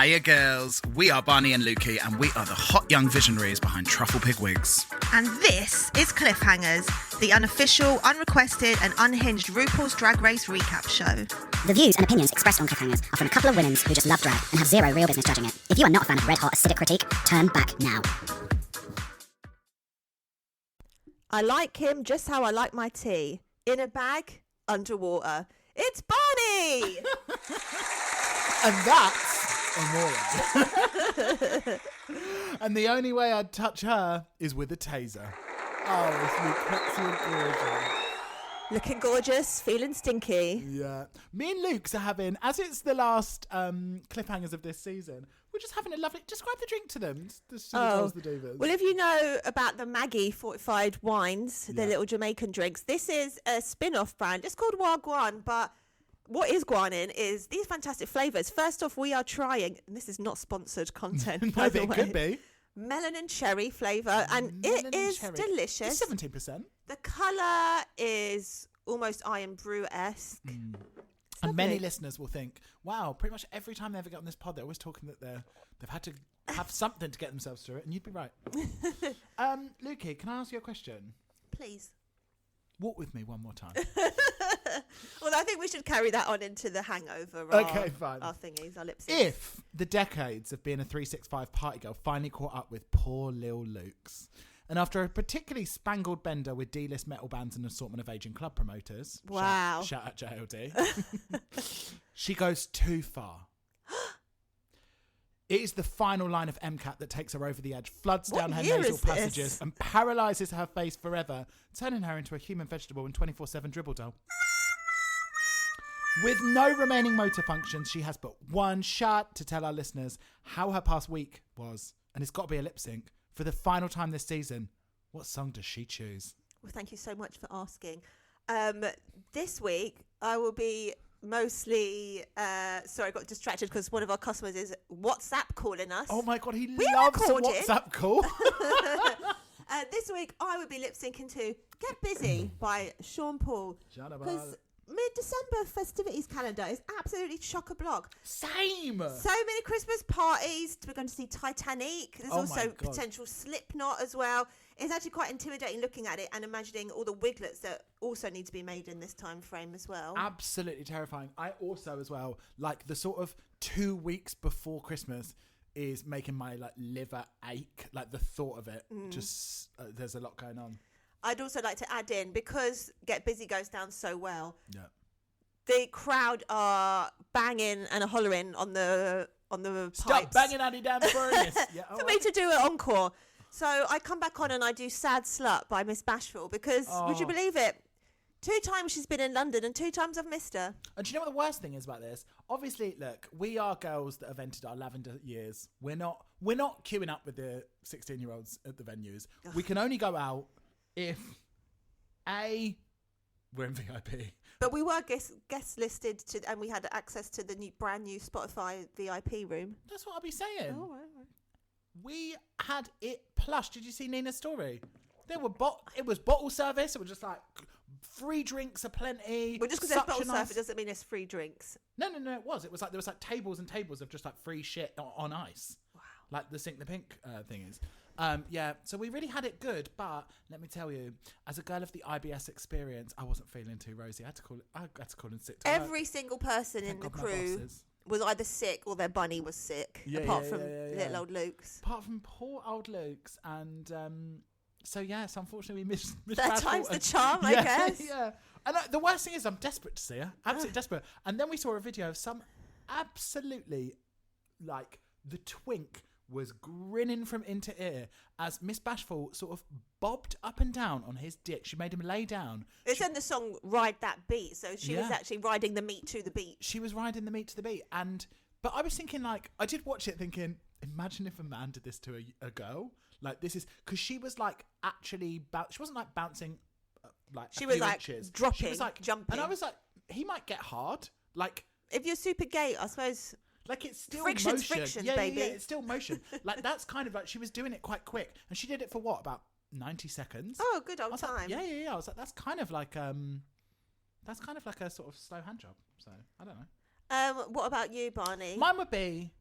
Hiya girls, we are Barney and Lukey and we are the hot young visionaries behind Truffle Pig Wigs. And this is Cliffhangers, the unofficial, unrequested and unhinged RuPaul's Drag Race recap show. The views and opinions expressed on Cliffhangers are from a couple of women who just love drag and have zero real business judging it. If you are not a fan of red-hot acidic critique, turn back now. I like him just how I like my tea. In a bag, underwater. It's Barney! And that's Amora. And the only way I'd touch her is with a taser. Oh, it's gorgeous. Looking gorgeous, feeling stinky. Yeah. Me and Luke's are having, as it's the last cliffhangers of this season, we're just having a lovely... Describe the drink to them. The divas. Well, if you know about the Maggie fortified wines, the little Jamaican drinks, this is a spin-off brand. It's called Wagwan, but what is Guan in is these fantastic flavours. First off, we are trying, and this is not sponsored content, by the way. It could be. Melon and cherry flavour, and it is delicious. It's 17%. The colour is almost Iron Brew-esque. And many listeners will think, wow, pretty much every time they ever get on this pod, they're always talking that they've had to have something to get themselves through it, and you'd be right. Lukey, can I ask you a question? Please. Walk with me one more time. Well, I think we should carry that on into the hangover. Okay, fine. Our thingies, our lip syncs. If the decades of being a 365 party girl finally caught up with poor Lil Luke's, and after a particularly spangled bender with D-list metal bands and an assortment of aging club promoters, wow, shout out JLD, she goes too far. It is the final line of MCAT that takes her over the edge, floods down her nasal passages and paralyses her face forever, turning her into a human vegetable and 24/7 dribble doll. With no remaining motor functions, she has but one shot to tell our listeners how her past week was, and it's got to be a lip sync. For the final time this season, what song does she choose? Well, thank you so much for asking. This week, I will be mostly... sorry, I got distracted because one of our customers is WhatsApp calling us. Oh my God, he loves a WhatsApp call. This week, I would be lip-syncing to Get Busy by Sean Paul. Because mid-December festivities calendar is absolutely chock-a-block. Same. So many Christmas parties. We're going to see Titanic. There's also potential Slipknot as well. It's actually quite intimidating looking at it and imagining all the wiglets that also need to be made in this time frame as well. Absolutely terrifying. I also as well, like the sort of 2 weeks before Christmas is making my liver ache. Like the thought of it, just there's a lot going on. I'd also like to add in, because Get Busy goes down so well, the crowd are banging and hollering on the Stop pipes. banging Andy Dan Furious. For me to do an encore. So I come back on and I do Sad Slut by Miss Bashful because, would you believe it? 2 times she's been in London and 2 times I've missed her. And do you know what the worst thing is about this? Obviously, look, we are girls that have entered our lavender years. We're not queuing up with the 16-year-olds at the venues. Ugh. We can only go out if we're in VIP. But we were guest listed and we had access to the brand new Spotify VIP room. That's what I'll be saying. Oh, right. We had it plush. Did you see Nina's story? It was bottle service. It was just like free drinks aplenty. Well, just because there's bottle service doesn't mean there's free drinks. No. It was. It was like there was like tables and tables of just like free shit on ice. Wow. Like the Sink the Pink thing is. So we really had it good, but let me tell you, as a girl of the IBS experience, I wasn't feeling too rosy. I had to call in sick. Every single person in the crew was either sick or their bunny was sick, apart from little old Luke's. Apart from poor old Luke's, and so unfortunately we missed that time's the charm, I guess. Yeah. And the worst thing is I'm desperate to see her, absolutely desperate. And then we saw a video of some absolutely the twink was grinning from ear to ear as Miss Bashful sort of bobbed up and down on his dick. She made him lay down. It's in the song Ride That Beat, so she was actually riding the meat to the beat. She was riding the meat to the beat. But I was thinking, I did watch it thinking, imagine if a man did this to a girl. This is, because she was actually, she wasn't bouncing she was inches. Dropping, she was jumping. And I was he might get hard. If you're super gay, I suppose... it's still Friction's motion. Friction, baby. Yeah, it's still motion. That's kind of she was doing it quite quick. And she did it for what, about 90 seconds? Oh, good old time. I was like, that's kind of like a sort of slow hand job. So, I don't know. What about you, Barney? Mine would be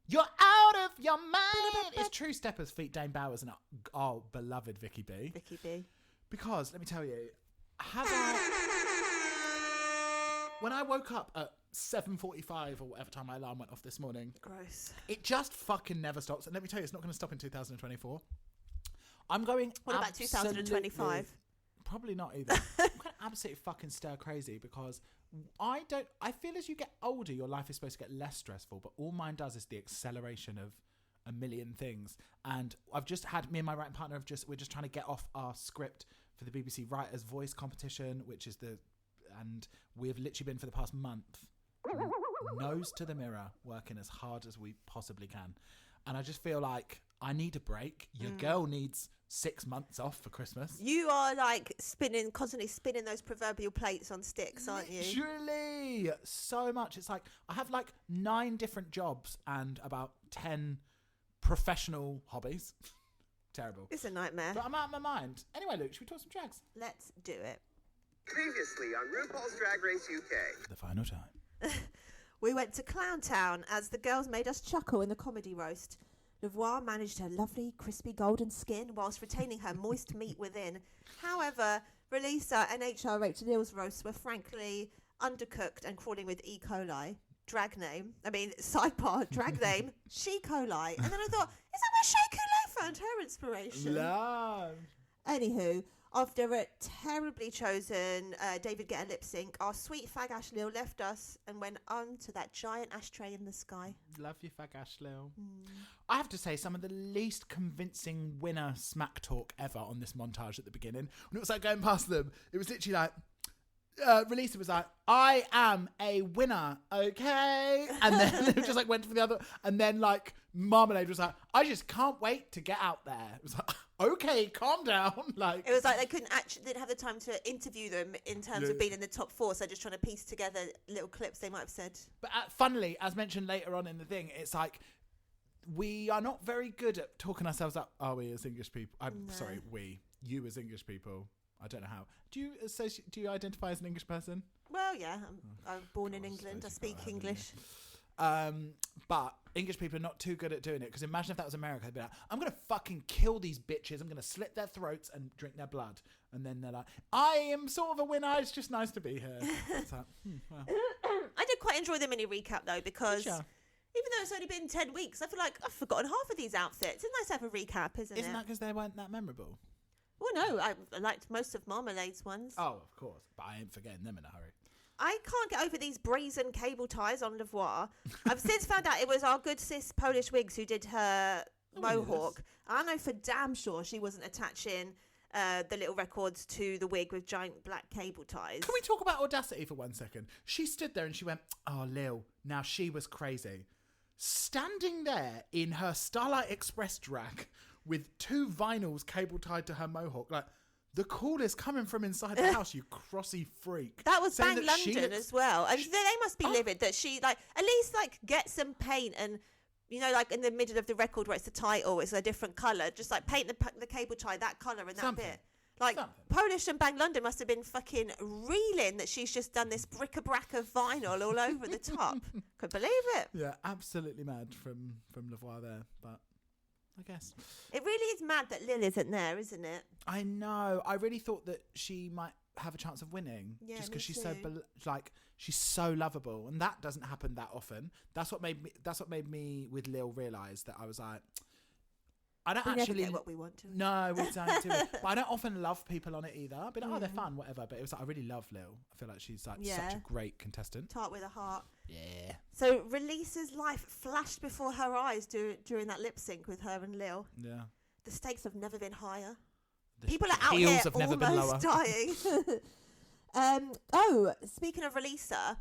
You're out of your mind. It's True Steppers feat Dame Bowers and our beloved Vicky B. Vicky B. Because, let me tell you, when I woke up at 7:45 or whatever time my alarm went off this morning, Gross. it just fucking never stops. And let me tell you, it's not going to stop in 2024. I'm going. What about 2025? Probably not either. I'm going absolutely fucking stir crazy because I feel as you get older, your life is supposed to get less stressful, but all mine does is the acceleration of a million things. And I've just had, me and my writing partner we're just trying to get off our script for the BBC Writers' Voice competition, and we've literally been for the past month nose to the mirror working as hard as we possibly can. And I just feel like I need a break. Your girl needs 6 months off for Christmas. You are like constantly spinning those proverbial plates on sticks, aren't you? Literally, so much. It's like I have like 9 different jobs and about 10 professional hobbies. Terrible. It's a nightmare. But I'm out of my mind. Anyway, Luke, should we talk some drags? Let's do it. Previously on RuPaul's Drag Race UK. The final time. We went to Clowntown as the girls made us chuckle in the comedy roast. Levoire managed her lovely, crispy golden skin whilst retaining her moist meat within. However, Relisa and HRH Lil's roasts were frankly undercooked and crawling with E. coli. Sidebar, drag name, She Coli. And then I thought, is that where Shea Coulee found her inspiration? Love. Anywho, after a terribly chosen David Guetta lip sync, our sweet fag Ashley left us and went on to that giant ashtray in the sky. Love you, fag Ashley. I have to say, some of the least convincing winner smack talk ever on this montage at the beginning. When it was like going past them, it was literally like, Relisa was like, I am a winner, okay? And then it just like went for the other, and then like Marmalade was like, I just can't wait to get out there. It was like, okay, calm down. Like, it was like they didn't have the time to interview them in terms of being in the top 4, so just trying to piece together little clips they might have said. But funnily, as mentioned later on in the thing, it's like we are not very good at talking ourselves up, are we, as English people? Sorry, you as English people. I don't know how. Do you identify as an English person? Well, yeah, I'm born in England. I speak English. But English people are not too good at doing it, because imagine if that was America, they'd be like, I'm going to fucking kill these bitches, I'm going to slit their throats and drink their blood. And then they're like, I am sort of a winner, it's just nice to be here. It's like, well. I did quite enjoy the mini recap though, because even though it's only been 10 weeks, I feel like I've forgotten half of these outfits. It's nice to have a recap, isn't it? Isn't that because they weren't that memorable? Well, no, I liked most of Marmalade's ones. Oh, of course. But I ain't forgetting them in a hurry. I can't get over these brazen cable ties on Levoire. I've since found out it was our good sis Polish Wigs who did her mohawk. I know for damn sure she wasn't attaching the little records to the wig with giant black cable ties. Can we talk about audacity for 1 second? She stood there and she went, oh, Lil, now she was crazy. Standing there in her Starlight Express drag with 2 vinyls cable tied to her mohawk, like, the call is coming from inside the house, you crossy freak. That was Bang London as well. And they must be livid that she, like, at least, like, get some paint and, you know, like, in the middle of the record where it's the title, it's a different colour. Just, like, paint the cable tie that colour and that bit. Like, Polish and Bang London must have been fucking reeling that she's just done this bric-a-brac of vinyl all over the top. Could believe it. Yeah, absolutely mad from Levoire there, but I guess. It really is mad that Lil isn't there, isn't it? I know. I really thought that she might have a chance of winning, just because she's she's so lovable, and that doesn't happen that often. That's what made me with Lil realise that I was like, I don't actually never get what we want to. No, we don't do it. But I don't often love people on it either. I'd be like, oh, they're fun, whatever. But it was like, I really love Lil. I feel like she's like such a great contestant. Tart with a heart. Yeah. So Relisa's life flashed before her eyes during that lip sync with her and Lil. Yeah. The stakes have never been higher. The people are out here have never been lower. dying. Speaking of Relisa,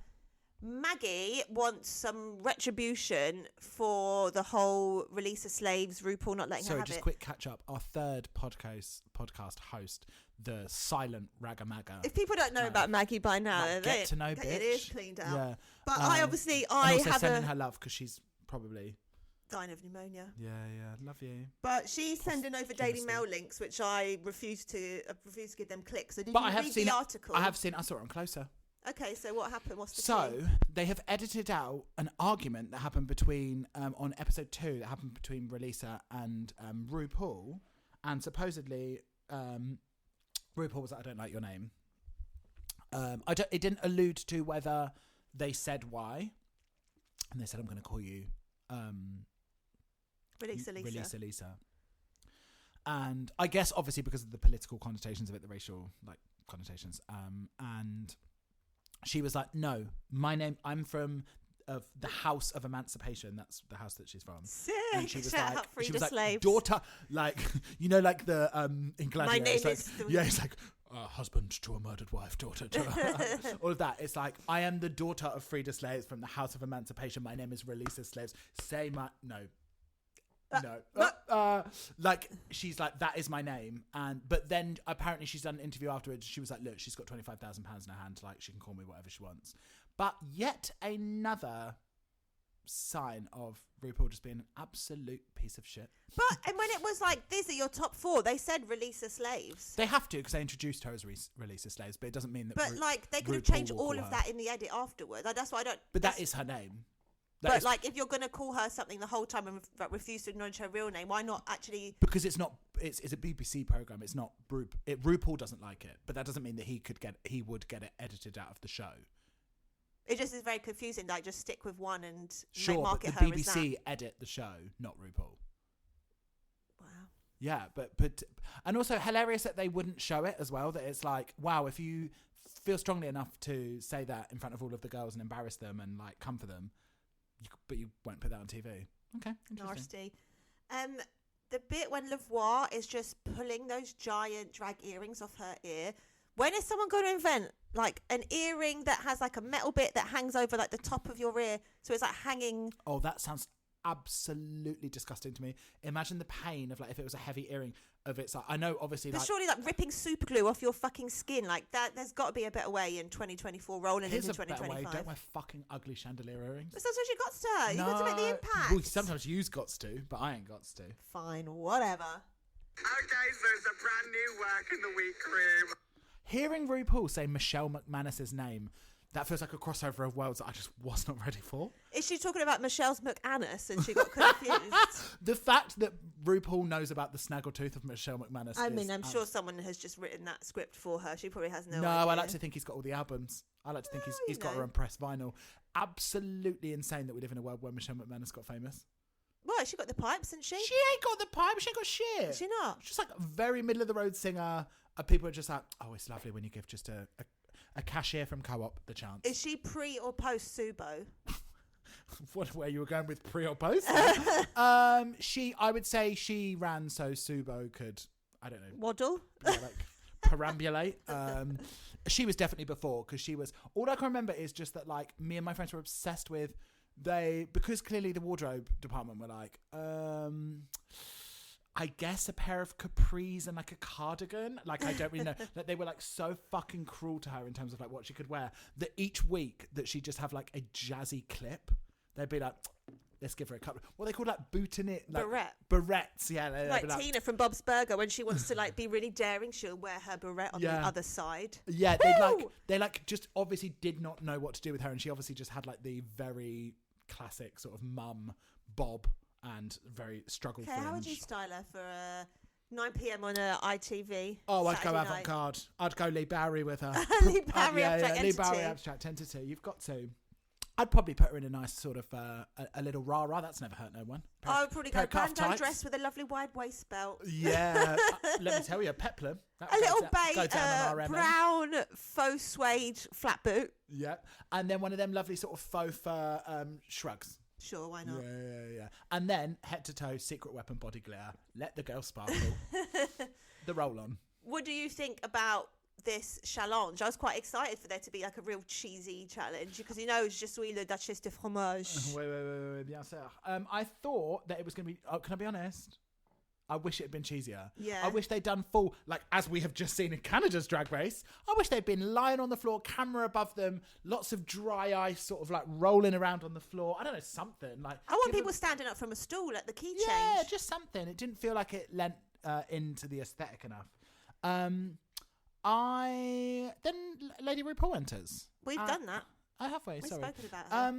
Maggie wants some retribution for the whole Relisa slaves, RuPaul not letting her have it. Sorry, just quick catch up. Our third podcast host, the silent Ragamaga. If people don't know about Maggie by now, get to know bitch. It is cleaned out. Yeah. But I have sending her love because she's probably dying of pneumonia. Yeah, love you. But she's sending over Daily Mail links, which I refuse to give them clicks. So did but you read the article? I have seen. I saw it on Closer. Okay, so what happened? What's the So tea? they have edited out an argument that happened between on episode 2 that happened between Relisa and RuPaul, and supposedly RuPaul was like, "I don't like your name." It didn't allude to whether they said why, and they said, "I'm going to call you Relisa. Lisa." And I guess obviously because of the political connotations of it, the racial connotations, and she was like, "No, my name. I'm from the House of Emancipation. That's the house that she's from." Sick. And she was Shout out free she the was like, slaves. "Daughter, like like the in Gladiator." My name it's like, is the- yeah, it's like husband to a murdered wife, daughter to all of that. It's like, I am the daughter of Frida Slaves from the House of Emancipation. My name is Relisa Slaves. Say my no. Like she's like, that is my name, but then apparently she's done an interview afterwards. She was like, look, she's got £25,000 in her hand, like she can call me whatever she wants. But yet another sign of RuPaul just being an absolute piece of shit. But and when it was like, these are your top 4, they said Relisa Slaves. They have to, because they introduced her as Relisa Slaves, but it doesn't mean that. But like they could have RuPaul changed will all call of her. that in the edit afterwards. That's why I don't. But that is her name. That But is- like, if you're going to call her something the whole time and refuse to acknowledge her real name, why not actually? because it's not. It's a BBC program. It's not RuPaul doesn't like it, but that doesn't mean that he would get it edited out of the show. It just is very confusing. Like, just stick with one and Sure, but market the her BBC as that. edit the show, not RuPaul. Wow. Yeah, but and also hilarious that they wouldn't show it as well. That it's like, wow, if you feel strongly enough to say that in front of all of the girls and embarrass them and like come for them, but you won't put that on TV. Okay, interesting. Nasty. The bit when Lavoie is just pulling those giant drag earrings off her ear. When is someone going to invent like an earring that has like a metal bit that hangs over like the top of your ear, so it's like hanging? Oh, that sounds absolutely disgusting to me. Imagine the pain of like if it was a heavy earring of it's like, I know obviously But like surely like ripping super glue off your fucking skin like that. There's got to be a better way in 2024 rolling here's into a better way. 2025. Don't wear fucking ugly chandelier earrings. But sometimes you got to. You got to make the impact. Well, sometimes you's got to, but I ain't got to. Fine, whatever. Okay, so there's a brand new work in the week room. Hearing RuPaul say Michelle McManus's name, that feels like a crossover of worlds that I just was not ready for. Is she talking about Michelle's McAnus and she got confused? The fact that RuPaul knows about the snaggletooth of Michelle McManus. I mean, I'm sure someone has just written that script for her. She probably has no No, idea. I like to think he's got all the albums. I like to think he's you got know. her on press vinyl. Absolutely insane that we live in a world where Michelle McManus got famous. What? She got the pipes, hasn't she? She ain't got the pipe. She ain't got shit. Is she not? She's like a very middle of the road singer. People are just like, oh, it's lovely when you give just a cashier from Co-op the chance. Is she pre or post Subo? What, where you were going with pre or post? I would say she ran so Subo could, I don't know, Waddle? like perambulate. She was definitely before, because she was, all I can remember is just that like me and my friends were obsessed with because clearly the wardrobe department were like, I guess a pair of capris and like a cardigan. Like, I don't really know. Like, they were like so fucking cruel to her in terms of like what she could wear, that each week that she'd just have like a jazzy clip, they'd be like, let's give her a couple. What they called like boutonnet, like Barrette. barrettes. Yeah, they'd be Like Tina from Bob's Burger, when she wants to like be really daring, she'll wear her barrette on the Yeah. other side. Yeah, Woo! they just obviously did not know what to do with her, and she obviously just had like the very classic sort of mum bob and very struggle Okay, fringe. how would you style her for 9 p.m. on ITV? Oh, I'd go Saturday night? avant-garde. I'd go Lee Bowery with her. Lee Bowery abstract Lee Bowery entity. abstract entity. You've got to. I'd probably put her in a nice sort of a little rah-rah. That's never hurt no one. I would probably pair go of calf bandeau tights. dress with a lovely wide waist belt. Yeah. Let me tell you, a peplum. That A would little go down on our brown faux suede flat boot. Yeah. And then one of them lovely sort of faux fur shrugs. Sure, why not? Yeah. And then head to toe, secret weapon body glitter. Let the girl sparkle. The roll on. What do you think about this challenge? I was quite excited for there to be like a real cheesy challenge because je suis le duchesse de fromage. Wait, bien sûr. I thought that it was going to be. Oh, can I be honest? I wish it had been cheesier. Yeah. I wish they'd done full, like as we have just seen in Canada's Drag Race. I wish they'd been lying on the floor, camera above them, lots of dry ice, sort of like rolling around on the floor. I don't know, something like. I want give people them- standing up from a stool at the key Yeah, change. just something. It didn't feel like it lent into the aesthetic enough. Lady RuPaul enters. We've done that. I have we. We've Sorry. spoken about her.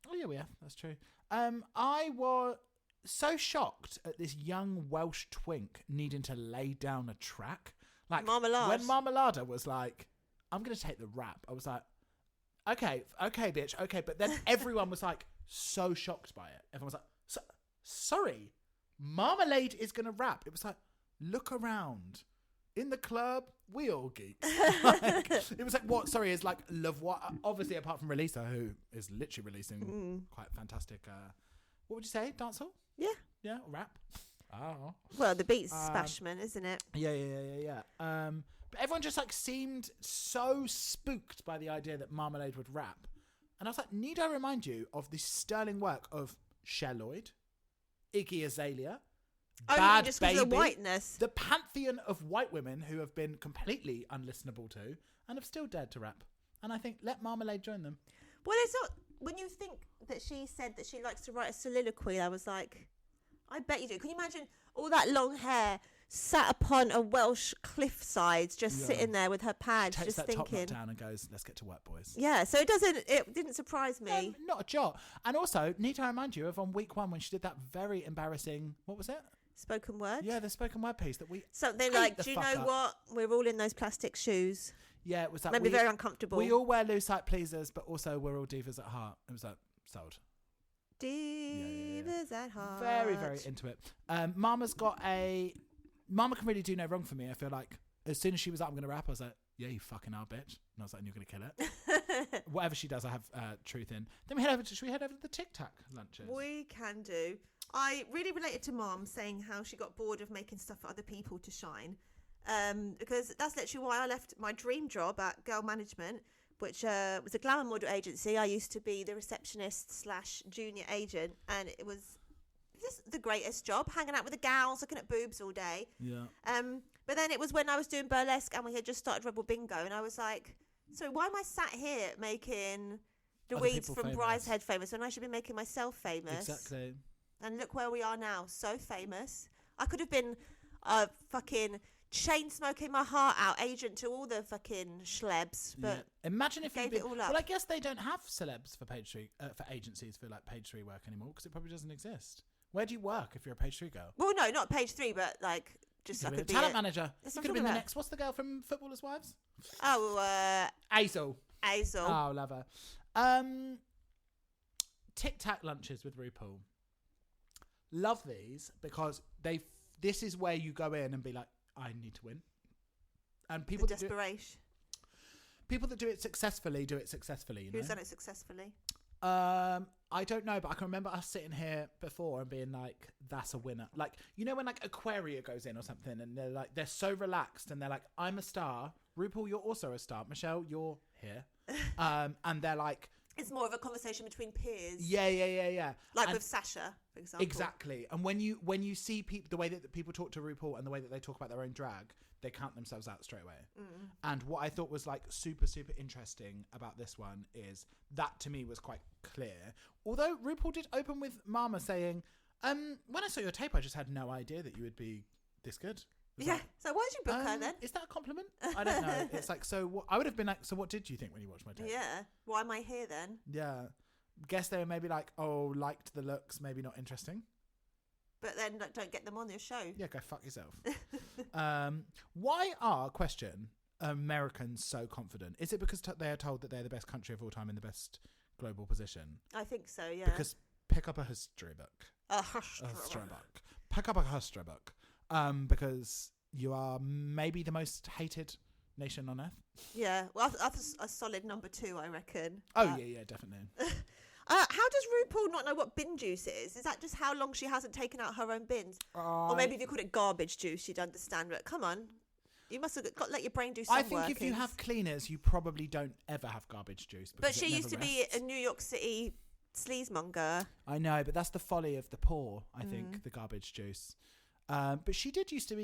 Oh yeah, we have. That's true. I was so shocked at this young Welsh twink needing to lay down a track. Like Marmalade. when Marmalada was like, "I'm going to take the rap," I was like, "Okay, bitch, okay." But then everyone was like so shocked by it. Everyone was like, "Sorry, Marmalade is going to rap." It was like, look around. In the club, we all geeks. Like, it was like, what? Sorry, is like Love What? Obviously, apart from Releaser, who is literally releasing quite fantastic. What would you say? Dancehall? Yeah, or rap. Oh, Well, the beat's Spashman, isn't it? Yeah. But everyone just like seemed so spooked by the idea that Marmalade would rap, and I was like, need I remind you of the sterling work of Cher Lloyd, Iggy Azalea? Bad just because of Baby, the whiteness. the pantheon of white women who have been completely unlistenable to and have still dared to rap. And I think let Marmalade join them. Well, it's not. When you think that she said that she likes to write a soliloquy, I was like, I bet you do. Can you imagine all that long hair sat upon a Welsh cliffside, just sitting there with her pads, Takes just that thinking. top knot down and goes, let's get to work, boys. Yeah, so it didn't surprise me. Not a jot. And also, need to remind you of on week 1 when she did that very embarrassing, what was it? Spoken word. Yeah, the spoken word piece that we Something ate like, the do you fuck know up. what? We're all in those plastic shoes. Yeah, it was like Made me very uncomfortable. We all wear lucite pleasers, but also we're all divas at heart. It was like sold. Divas at heart. Very, very into it. Mama can really do no wrong for me. I feel like as soon as she was like, I'm going to rap, I was like, yeah, you fucking are, bitch. And I was like, and you're going to kill it. Whatever she does, I have truth in. Then should we head over to the Tic Tac lunches? We can do. I really related to Mom saying how she got bored of making stuff for other people to shine. Because that's literally why I left my dream job at Girl Management, which was a glamour model agency. I used to be the receptionist / junior agent, and it was just the greatest job, hanging out with the gals, looking at boobs all day. Yeah. But then it was when I was doing burlesque and we had just started Rebel Bingo, and I was like, so why am I sat here making the Other weeds people from famous. Brideshead famous when I should be making myself famous? Exactly. And look where we are now, so famous. I could have been a fucking chain smoking my heart out agent to all the fucking schlebs, but yeah. Imagine if gave you'd it all been, up. well, I guess they don't have celebs for page 3 for agencies for like page 3 work anymore because it probably doesn't exist. Where do you work if you're a page 3 girl? Well, no, not page 3, but like just You I could could be be a talent manager. That's You what could have I'm been the talking next. What's the girl from Footballers' Wives? Oh, Hazel. Hazel. Oh, love her. Tic Tac lunches with RuPaul. Love these because this is where you go in and be like, I need to win. And people The that do it, desperation. people that do it successfully do it successfully. You know? Who's done it successfully? I don't know, but I can remember us sitting here before and being like, that's a winner. Like, you know when like Aquaria goes in or something and they're so relaxed and they're like, I'm a star. RuPaul, you're also a star. Michelle, you're here. And they're like, It's more of a conversation between peers. yeah. Like And- with Sasha, for example. Exactly. And when you see people, the way that people talk to RuPaul and the way that they talk about their own drag, they count themselves out straight away. And what I thought was like super, super interesting about this one is that to me was quite clear. Although RuPaul did open with Mama saying, when I saw your tape, I just had no idea that you would be this good. Was Yeah. that- So why did you book her then? Is that a compliment? I don't know. It's like, so what, I would have been like, so what did you think when you watched my tape? Yeah. Why am I here then? Yeah. Guess they were maybe like, oh, liked the looks, maybe not interesting. But then like, don't get them on your show. Yeah, go fuck yourself. Why are, question, Americans so confident? Is it because they are told that they're the best country of all time in the best global position? I think so, yeah. Because pick up a history book. A History book. Pick up a history book. Because you are maybe the most hated nation on earth. Yeah. Well, that's a solid number 2, I reckon. Oh, But- yeah, definitely. How does RuPaul not know what bin juice is? Is that just how long she hasn't taken out her own bins? Or maybe if you called it garbage juice, you'd understand. But come on. You must have got to let your brain do some I think if you workings. have cleaners, you probably don't ever have garbage juice. But because she it used to never be rests. a New York City sleazemonger. I know, but that's the folly of the poor, I think, the garbage juice. But she used to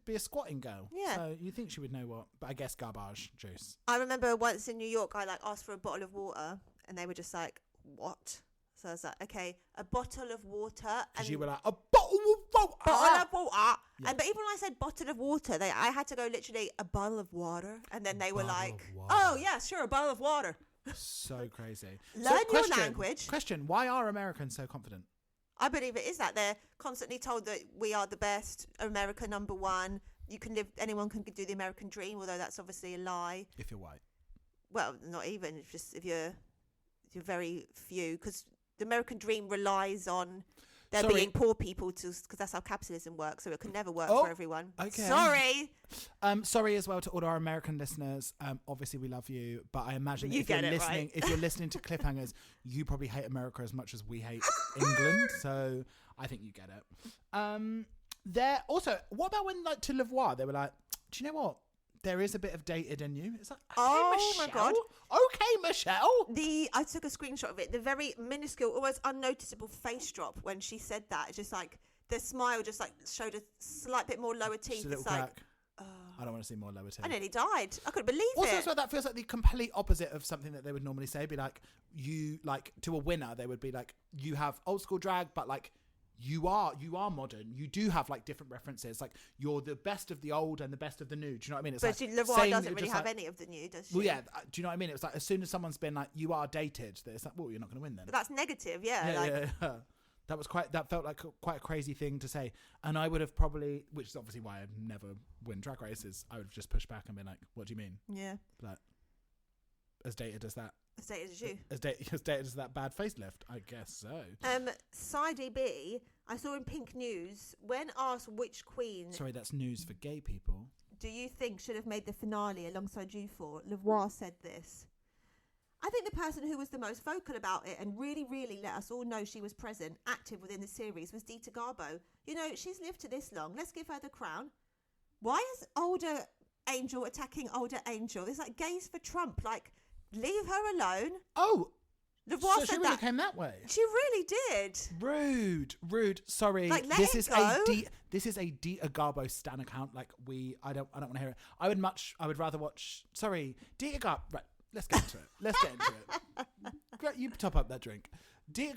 be a squatting girl. Yeah. So you think she would know what, but I guess garbage juice. I remember once in New York, I like asked for a bottle of water and they were just like, what? So I was like, okay, a bottle of water. Because And you were like, a bottle of water. bottle of water. Yeah. But even when I said bottle of water, I had to go literally a bottle of water, and then they were Bottle like, of water. "Oh yeah, sure, a bottle of water." So crazy. Learn your language. Question: why are Americans so confident? I believe it is that they're constantly told that we are the best, America number one. Anyone can do the American dream, although that's obviously a lie. If you're white. Well, not even. It's just if you're very few, because the American dream relies on there being poor people because that's how capitalism works. So it can never work for everyone. Okay. Sorry. Sorry as well to all our American listeners. Obviously we love you, but I imagine You if you're get it, listening, right? if you're listening to Cliffhangers, you probably hate America as much as we hate England. So I think you get it. There also, what about when like to Levoir, they were like, do you know what? There is a bit of dated in you. It's like, okay, Oh, my Michelle. God. Okay, Michelle. I took a screenshot of it. The very minuscule, almost unnoticeable face drop when she said that. It's just like the smile just like showed a slight bit more lower teeth. Just a little It's like, crack. I don't want to see more lower teeth. I nearly died. I couldn't believe Also, it. as well, that feels like the complete opposite of something that they would normally say. Be like, you like to a winner, they would be like, you have old school drag, but like you are modern. You do have like different references. Like you're the best of the old and the best of the new. Do you know what I mean? It's But like Levoir saying doesn't you're really just have like- any of the new, does she? Well, yeah. Do you know what I mean? It was like as soon as someone's been like, you are dated, that it's like, well, you're not going to win then. But that's negative, yeah. Yeah. That felt like quite a crazy thing to say. And I would have probably, which is obviously why I'd never win drag races, I would have just pushed back and been like, what do you mean? Yeah. Like, as dated as that. As dated as you. As dated as that bad facelift? I guess so. Sidey B, I saw in Pink News, when asked which queen Sorry, that's news for gay people. do you think should have made the finale alongside you four, Levoir said this. I think the person who was the most vocal about it and really, really let us all know she was present, active within the series, was Dita Garbo. You know, she's lived to this long. Let's give her the crown. Why is older Angel attacking older Angel? It's like gays for Trump. Like, leave her alone. Oh, Levoir so said she really that. came that way. She really did. Rude. Sorry, Like, let this it is go. this is a Dita Garbo stan account. Like I don't want to hear it. I would rather watch. Sorry, Dita Garbo. Right, let's get into it. Great, you top up that drink. Dita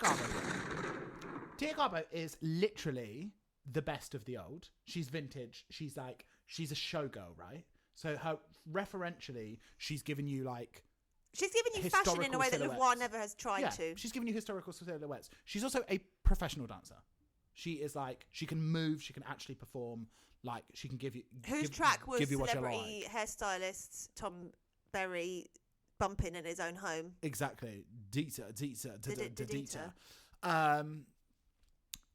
Garbo is literally the best of the old. She's vintage. She's a showgirl, right? So her referentially, she's given you like. She's given you fashion in a way that Historical Levoir never has tried to. She's giving you historical silhouettes. She's also a professional dancer. She is like, she can move, she can actually perform, like, she can give you. Whose track was give you what you celebrity like. hairstylist Tom Berry bumping in his own home? Exactly. Dita. Dita.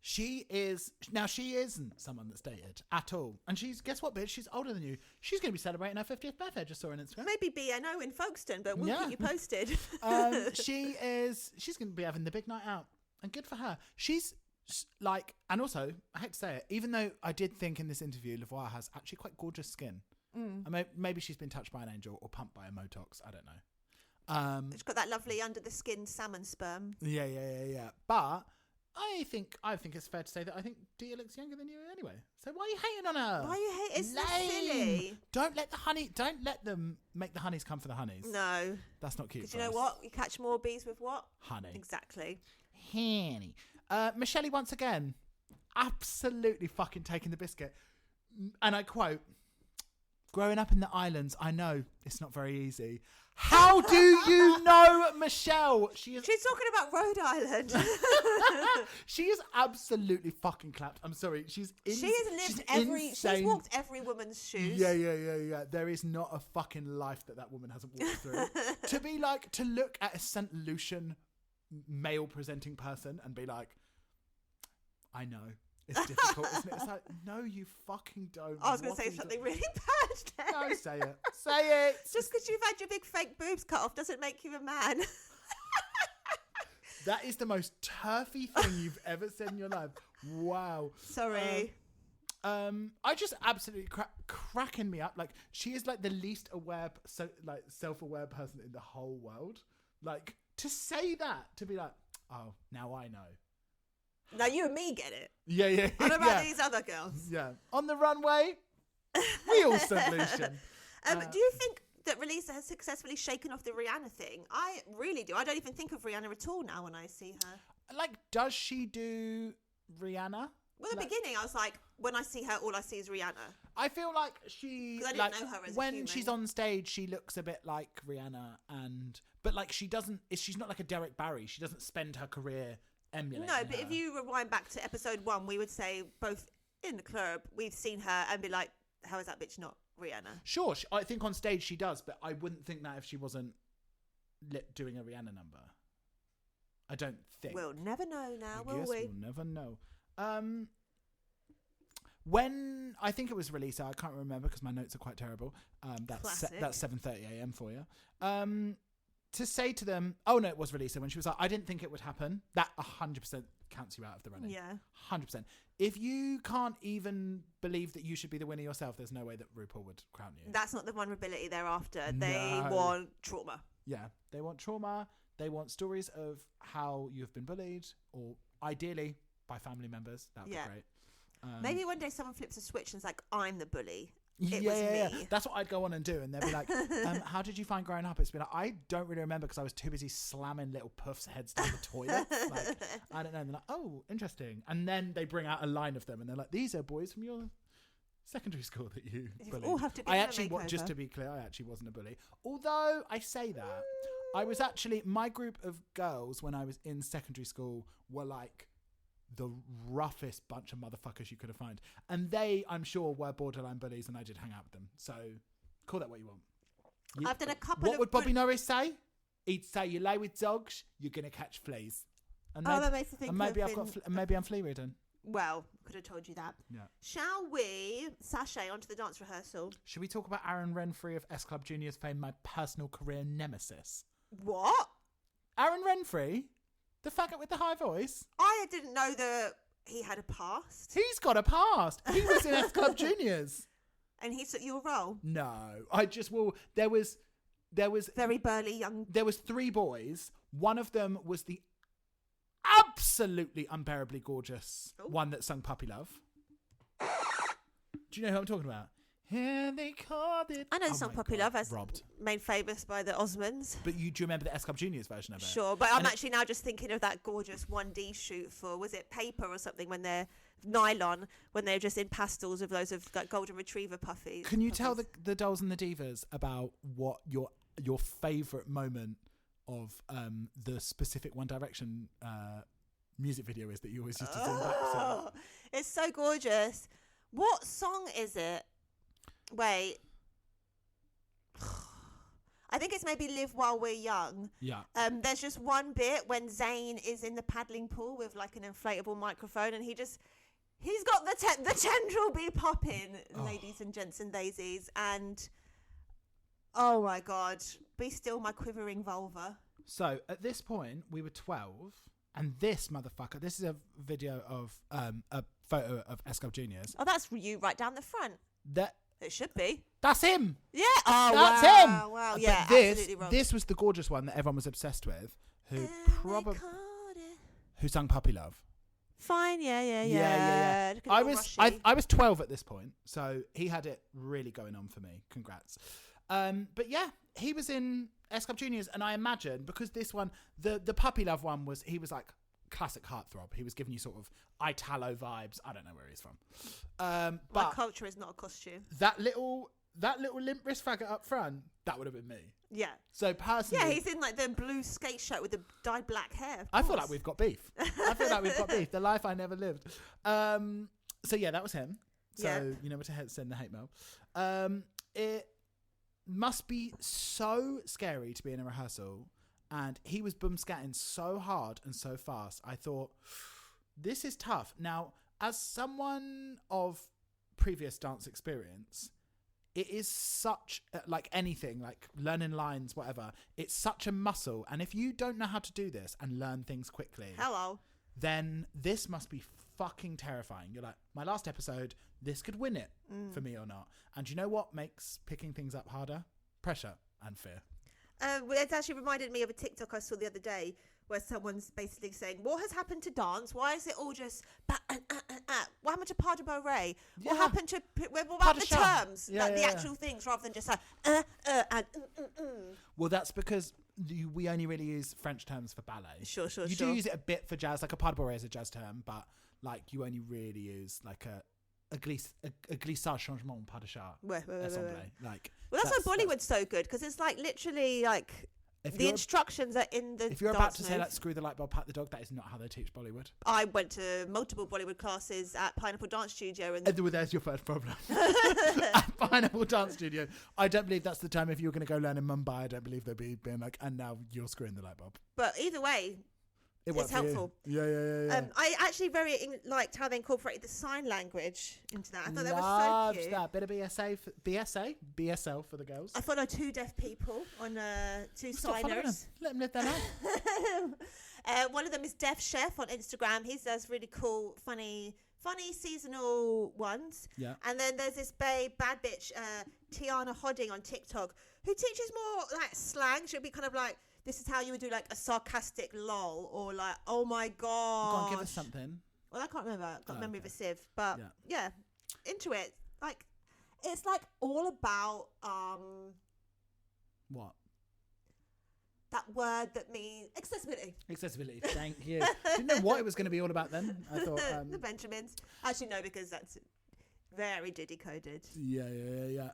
She isn't someone that's dated at all. And guess what, bitch? She's older than you. She's going to be celebrating her 50th birthday. I just saw her on Instagram. Maybe BNO in Folkestone, but we'll keep you posted. She's going to be having the big night out. And good for her. She's like, and also, I hate to say it, even though I did think in this interview, Levoir has actually quite gorgeous skin. And maybe she's been touched by an angel or pumped by a Motox. I don't know. She's got that lovely under the skin salmon sperm. Yeah. But I think it's fair to say that I think Dita looks younger than you anyway. So why are you hating on her? Why are you hating? It's so Lame. silly. Don't let them make the honeys come for the honeys. No. That's not cute. Because you know what? You catch more bees with what? Honey. Exactly. Honey. Michelle once again, absolutely fucking taking the biscuit. And I quote, "Growing up in the islands, I know it's not very easy." How do you know, Michelle? She's talking about Rhode Island. She is absolutely fucking clapped. I'm sorry. She has walked every woman's shoes. Yeah. There is not a fucking life that woman hasn't walked through. To look at a St. Lucian male presenting person and be like, I know. It's difficult, isn't it? It's like, no, you fucking don't. I was going to say something really bad there. No, say it. Say it. Just because you've had your big fake boobs cut off doesn't make you a man. That is the most turfy thing you've ever said in your life. Wow. Sorry. I just absolutely cracking me up. Like, she is like the least aware, self-aware person in the whole world. Like, to say that, to be like, oh, now I know. Now you and me get it. Yeah. What about these other girls? Yeah. On the runway, we all St. Lucian. Do you think that Relisa has successfully shaken off the Rihanna thing? I really do. I don't even think of Rihanna at all now when I see her. Like, does she do Rihanna? Well, at the beginning, I was like, when I see her, all I see is Rihanna. I feel like she, 'Cause I didn't know her as a when human. she's on stage, she looks a bit like Rihanna, but like she's not like a Derek Barry. She doesn't spend her career emulating No, but her. if you rewind back to episode 1, we would say both in the club, we've seen her and be like, how is that bitch not Rihanna? Sure, I think on stage she does, but I wouldn't think that if she wasn't doing a Rihanna number. I don't think. We'll never know now, I will guess we? We'll never know. When I think it was released, I can't remember because my notes are quite terrible. That's 7:30 a.m. for you. To say to them, oh no, it was released. When she was like, I didn't think it would happen. That 100% counts you out of the running. Yeah. 100%. If you can't even believe that you should be the winner yourself, there's no way that RuPaul would crown you. That's not the vulnerability they're after. They No. want trauma. Yeah, they want trauma. They want stories of how you've been bullied, or ideally by family members. That would Yeah. be great. Maybe one day someone flips a switch and it's like, I'm the bully. Yeah, It was me. That's what I'd go on and do, and they'd be like, "How did you find growing up?" It's been like, I don't really remember because I was too busy slamming little puffs' heads down the toilet. Like, I don't know. And they're like, "Oh, interesting." And then they bring out a line of them, and they're like, "These are boys from your secondary school that you bullied." all have to give I them a actually, just makeover. to be clear, I actually wasn't a bully. Although I say that, I was actually my group of girls when I was in secondary school were like the roughest bunch of motherfuckers you could have found, and they, I'm sure, were borderline bullies, and I did hang out with them. So call that what you want. I've done a couple What of... would Bobby Norris say? He'd say, "You lay with dogs, you're gonna catch fleas." And that makes me think and maybe of I've got maybe I'm flea ridden. Well, could have told you that. Yeah. Shall we sashay onto the dance rehearsal? Should we talk about Aaron Renfrey of S Club Junior's fame, my personal career nemesis? What? Aaron Renfrey, the faggot with the high voice. I didn't know that he had a past. He's got a past. He was in S Club Juniors. And he took your role. No, I just There was Very burly young... There was 3 boys. One of them was the absolutely unbearably gorgeous one that sung Puppy Love. Do you know who I'm talking about? Here they called it. I know the song my Puppy God, Love, that's robbed. made famous by the Osmonds. But do you remember the S Club Juniors version of it? Sure, but I'm And actually now just thinking of that gorgeous 1D shoot for, was it Paper or something, when they're nylon, when they're just in pastels of loads of like golden retriever puppies. Can you tell the dolls and the divas about what your favourite moment of the specific One Direction music video is that you always used to zoom back to? It's so gorgeous. What song is it? Wait. I think it's maybe Live While We're Young. Yeah. There's just one bit when Zayn is in the paddling pool with like an inflatable microphone, and he's got the tendril be popping, ladies and gents and daisies, and oh my God, be still my quivering vulva. So at this point we were 12, and this motherfucker. This is a video of a photo of S Club Juniors. Oh, that's you right down the front. It should be. That's him. Yeah. Oh, That's wow. him. Wow. But Yeah. this Absolutely wrong. this was the gorgeous one that everyone was obsessed with, who And probably they called it- who sang Puppy Love. Fine. Yeah. Look at I little was Rushy. I was 12 at this point, so he had it really going on for me. Congrats. But yeah, he was in S Club Juniors, and I imagine because this one, the Puppy Love one he was like classic heartthrob. He was giving you sort of Italo vibes. I don't know where he's from. My But culture is not a costume. that little limp wrist faggot up front, that would have been me. Yeah. So personally, Yeah, he's in like the blue skate shirt with the dyed black hair. of I feel course. like we've got beef. The life I never lived. So yeah, that was him. So Yeah. you know where to send the hate mail. It must be so scary to be in a rehearsal, and he was boom scatting so hard and so fast. I thought, this is tough. Now, as someone of previous dance experience, it is such, like anything, like learning lines, whatever, it's such a muscle. And if you don't know how to do this and learn things quickly, Hello. then this must be fucking terrifying. You're like, my last episode, this could win it for me or not. And you know what makes picking things up harder? Pressure and fear. Well, it actually reminded me of a TikTok I saw the other day where someone's basically saying, what has happened to dance? Why is it all just... What happened to pas de bourrée? What Yeah. happened to... What Pas about de the chambre. terms? Yeah, like the yeah, actual things rather than just like... and... Well, that's because we only really use French terms for ballet. Sure. You do use it a bit for jazz, like a pas de bourrée is a jazz term, but like you only really use like a glissage changement pas de chat Ouais. assemblée. Like, Well, that's why Bollywood's so good, because it's like literally like If the you're- instructions are in the If you're dance about to say move. like screw the light bulb, pat the dog, that is not how they teach Bollywood. I went to multiple Bollywood classes at Pineapple Dance Studio, and Well, there's your first problem. At Pineapple Dance Studio. I don't believe that's the time. If you were going to go learn in Mumbai, I don't believe they'd be being like, and now you're screwing the light bulb. but either way, It it's worked for you. helpful. Yeah. I actually liked how they incorporated the sign language into that. I thought that was Loved so cute. that. Bit of BSL for the girls. I follow 2 deaf people on 2 Stop following them. signers. Let them live their life. One of them is Deaf Chef on Instagram. He does really cool, funny seasonal ones. Yeah. And then there's this bad bitch, Tiana Hodding on TikTok, who teaches more like slang. She'll be kind of like, this is how you would do like a sarcastic lol, or like, oh my god. Go on, give us something. Well, I can't remember. I've got memory of okay. a sieve. But yeah, into it. Like, it's like all about What? that word that means accessibility. Accessibility. Thank you. Didn't know what it was going to be all about then. I thought. The Benjamins. Actually, no, because that's very Diddy coded. Yeah.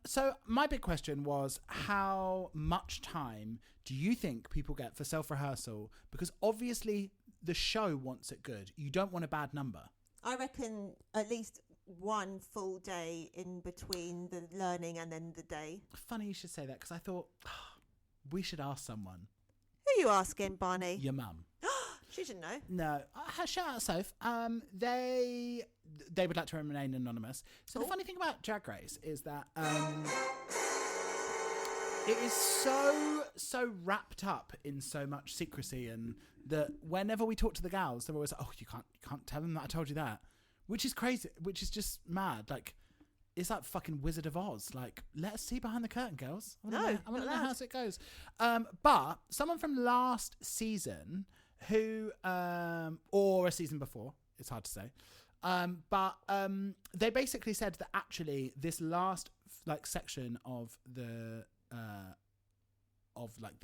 So my big question was, how much time do you think people get for self-rehearsal? Because obviously the show wants it good. You don't want a bad number. I reckon at least 1 full day in between the learning and then the day. Funny you should say that, because I thought we should ask someone. Who are you asking, Barney? Your mum. She should know. No, shout out Soph. They would like to remain anonymous. So the funny thing about Drag Race is that it is so wrapped up in so much secrecy, and that whenever we talk to the gals, they're always like, "Oh, you can't tell them that I told you that," which is crazy, which is just mad. Like, it's like fucking Wizard of Oz. Like, let us see behind the curtain, girls. I want to know how it goes. But someone from last season, who or a season before, it's hard to say. But they basically said that actually this last like section of the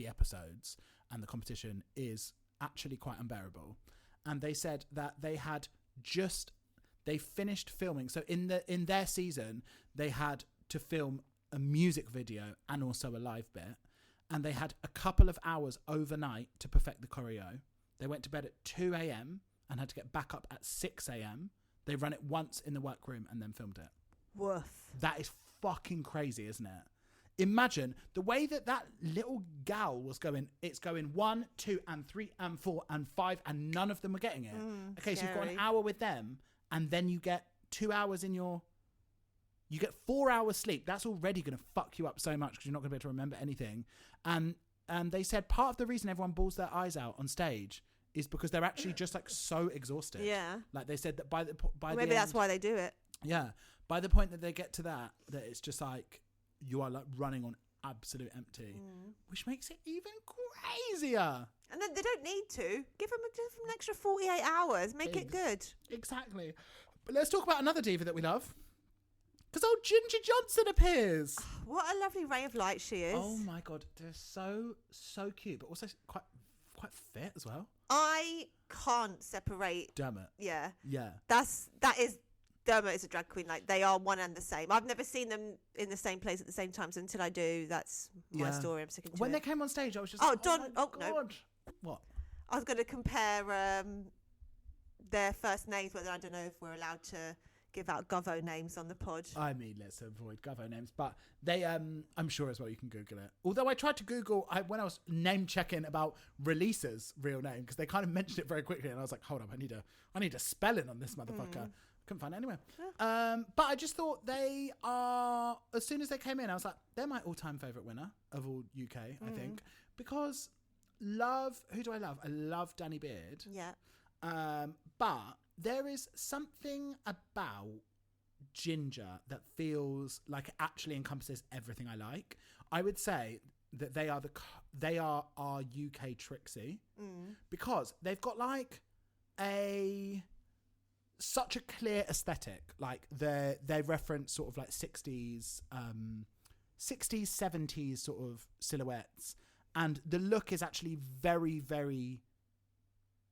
episodes and the competition is actually quite unbearable. And they said that they finished filming. So in their season, they had to film a music video and also a live bit. And they had a couple of hours overnight to perfect the choreo. They went to bed at 2 a.m. and had to get back up at 6 a.m. They ran it once in the workroom and then filmed it. Woof. That is fucking crazy, isn't it? Imagine the way that little gal was going. It's going 1, 2, and 3, and 4, and 5, and none of them were getting it. Okay, so you've got an hour with them, and then you get 2 hours you get 4 hours sleep. That's already going to fuck you up so much because you're not going to be able to remember anything. And they said part of the reason everyone bawls their eyes out on stage is because they're actually just like so exhausted. Yeah. Like they said that by the Maybe the that's end, why they do it. yeah, by the point that they get to that it's just like you are like running on absolute empty, which makes it even crazier. And then they don't need to. Give them an extra 48 hours. Make it good. Exactly. But let's talk about another diva that we love. Because old Ginger Johnson appears. What a lovely ray of light she is. Oh my God. They're so cute, but also quite fit as well. I can't separate. Dermot. Yeah. Yeah. Dermot is a drag queen. Like, they are one and the same. I've never seen them in the same place at the same time. So until I do, that's my Yeah. story. I'm sticking to When it. they came on stage, I was just Oh, like, Don- my oh, no. God. What? I was going to compare their first names, but I don't know if we're allowed to give out Govo names on the pod. I mean, let's avoid Govo names, but they, I'm sure as well you can Google it. Although I tried to Google, when I was name checking about Releaser's real name, because they kind of mentioned it very quickly, and I was like, hold up, I need a spelling on this motherfucker. Couldn't find it anywhere. But I just thought they are, as soon as they came in, I was like, they're my all-time favourite winner of all UK, I think, because who do I love? I love Danny Beard. Yeah. But there is something about Ginger that feels like it actually encompasses everything I like. I would say that they are our UK Trixie, because they've got like such a clear aesthetic. Like they reference sort of like 60s, 70s sort of silhouettes, and the look is actually very, very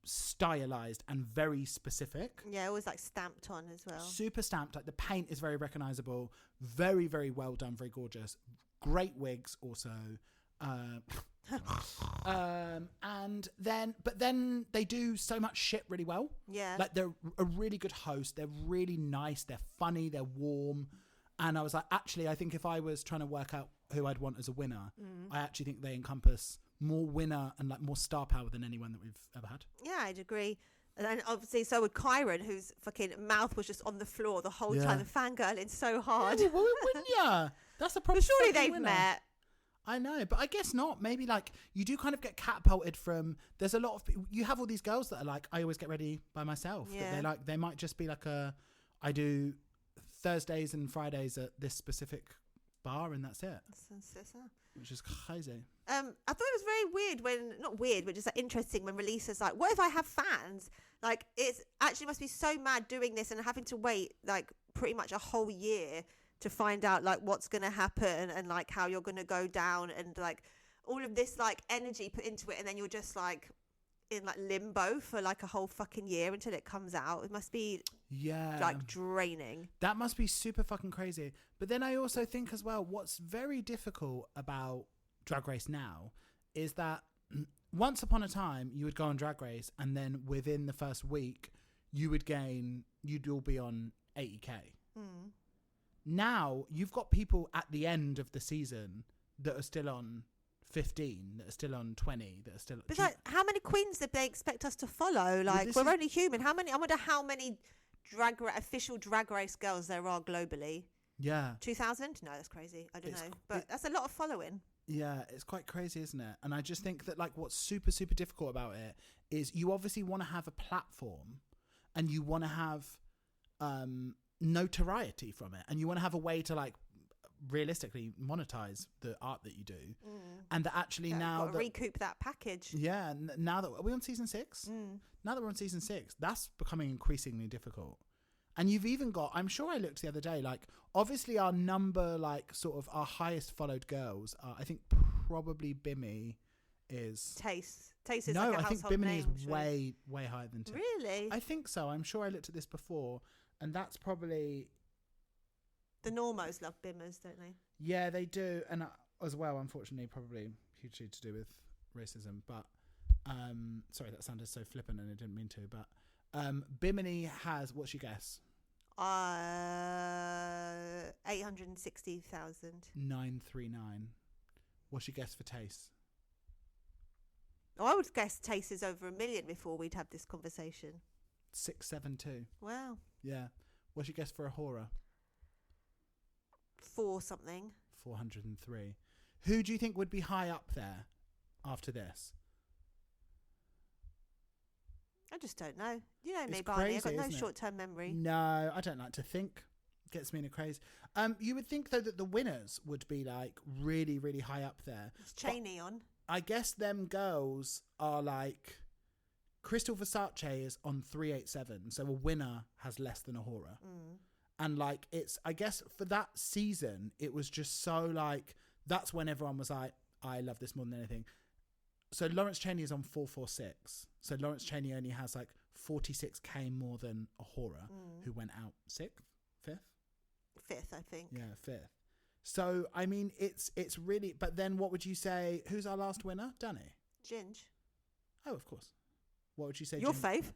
stylized and very specific. Yeah, always like stamped on as well. Super stamped. Like the paint is very recognizable. Very, very well done. Very gorgeous. Great wigs also. But then they do so much shit really well. Yeah. Like they're a really good host. They're really nice. They're funny. They're warm. And I was like, actually, I think if I was trying to work out who I'd want as a winner, I actually think they encompass more winner and like more star power than anyone that we've ever had. Yeah, I'd agree. And then obviously, so would Kyron, whose fucking mouth was just on the floor the whole time, fangirling so hard. Yeah, well, wouldn't ya? That's the problem. But surely they've met. I know, but I guess not. Maybe like you do kind of get catapulted from. There's a lot of people. You have all these girls that are like, I always get ready by myself. Yeah. That they like. They might just be like I do Thursdays and Fridays at this specific bar, and that's it. Which is crazy. I thought it was very weird not weird, but just like interesting when releases like, what if I have fans? Like, it's actually must be so mad doing this and having to wait like pretty much a whole year to find out like what's going to happen and like how you're going to go down and like all of this like energy put into it, and then you're just like in like limbo for like a whole fucking year until it comes out. It must be like draining. That must be super fucking crazy. But then I also think as well, what's very difficult about Drag Race now is that once upon a time you would go on Drag Race and then within the first week you'd all be on 80k. Now you've got people at the end of the season that are still on 15, that are still on 20, that are still. But like, how many queens did they expect us to follow? Like, we're only human. How many? I wonder how many official Drag Race girls there are globally. Yeah. 2,000? No, that's crazy. I don't know, but that's a lot of following. Yeah, it's quite crazy, isn't it? And I just think that like what's super, super difficult about it is you obviously want to have a platform and you want to have notoriety from it, and you want to have a way to like realistically monetize the art that you do, and that actually now got to recoup that package. Yeah, now that are we on season 6? Now that we're on season 6, that's becoming increasingly difficult. And you've even got, I'm sure I looked the other day, like obviously our number, like sort of our highest followed girls are, I think probably Bimmy is Taste is no, like a I think household Bimini name, is way higher than Taste. Really? I think so. I'm sure I looked at this before, and that's probably the normos love Bimmers, don't they? Yeah, they do, and as well, unfortunately, probably hugely to do with racism. But sorry, that sounded so flippant, and I didn't mean to. But Bimini has, what's your guess? 860,000. 939. What's your guess for Taste? Oh, I would guess Taste is over 1 million before we'd have this conversation. 672. Wow. Yeah. What's your guess for a horror? 4 something. 403. Who do you think would be high up there after this? I just don't know. You know me, It's Barney. I've crazy, got no isn't it? short-term memory. No, I don't like to think. Gets me in a craze. You would think though that the winners would be like really, really high up there. Is Cheney on? I guess them girls are like Crystal Versace is on 387, so a winner has less than a horror. And like it's, I guess for that season, it was just so like that's when everyone was like, I love this more than anything. So Lawrence Chaney is on 446. So Lawrence Chaney only has like 46k more than a horror who went out 6th, 5th. 5th, I think. Yeah, 5th. So I mean, it's really. But then, what would you say? Who's our last winner? Danny. Ginge. Oh, of course. What would you say? Your fave?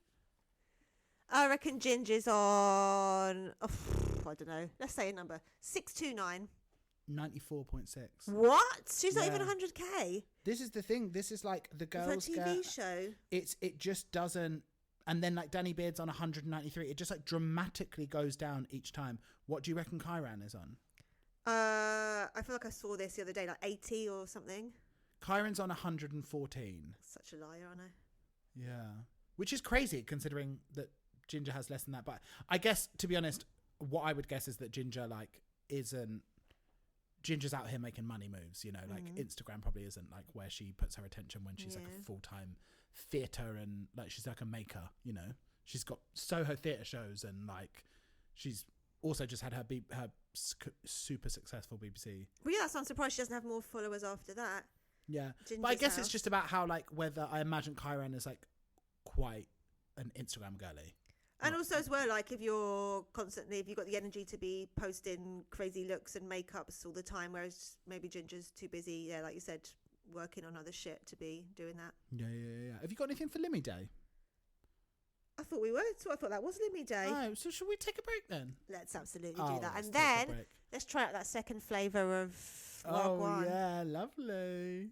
I reckon Ginge is on. I don't know. Let's say a number. 629. 94.6. What? She's not Yeah. even 100k. This is the thing. This is like the girls. It's a TV show. It just doesn't. And then like Danny Beard's on 193. It just like dramatically goes down each time. What do you reckon Kyran is on? I feel like I saw this the other day, like 80 or something. Kyran's on 114. Such a liar, aren't I? Yeah. Which is crazy considering that Ginger has less than that. But I guess, to be honest, what I would guess is that Ginger like isn't. Ginger's out here making money moves, you know, like Instagram probably isn't like where she puts her attention when she's like a full-time theatre and like she's like a maker, you know. She's got Soho theatre shows and like she's also just had her super successful BBC. Well, yeah, that's not surprised she doesn't have more followers after that. Yeah. Ginger's But I guess house. it's just about how like whether I imagine Kyran is like quite an Instagram girly. And also as well, like if you've got the energy to be posting crazy looks and makeups all the time, whereas maybe Ginger's too busy, like you said, working on other shit to be doing that. Yeah. Have you got anything for Limmy Day? I thought we were. So I thought that was Limmy Day. Oh, so should we take a break then? Let's absolutely do that. Let's And take a then break. let's try out that second flavour of Oh, Wagwan. yeah, lovely.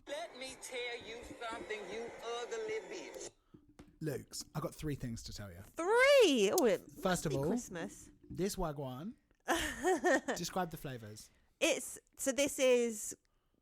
Let me tell you something, you ugly bitch. Lukes, I've got 3 things to tell you. 3! Oh, it First must of be all, Christmas. This Wagwan, describe the flavours. This is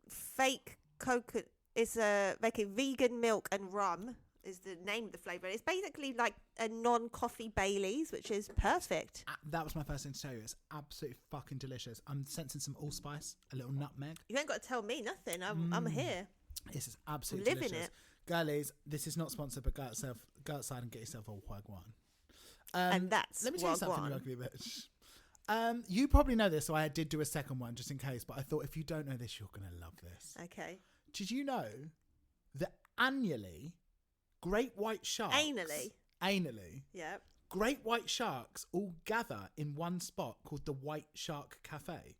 fake coconut. It's like vegan milk and rum is the name of the flavour. It's basically like a non-coffee Baileys, which is perfect. That was my first thing to tell you. It's absolutely fucking delicious. I'm sensing some allspice, a little nutmeg. You ain't got to tell me nothing. I'm here. This is absolutely Living delicious. it. Girlies, this is not sponsored, but go outside and get yourself a Wagwan. And that's Let me tell you something, Wagwan. you ugly bitch. You probably know this, so I did do a second one just in case, but I thought if you don't know this, you're going to love this. Okay. Did you know that annually, great white sharks... Anally. Yeah. Great white sharks all gather in one spot called the White Shark Cafe.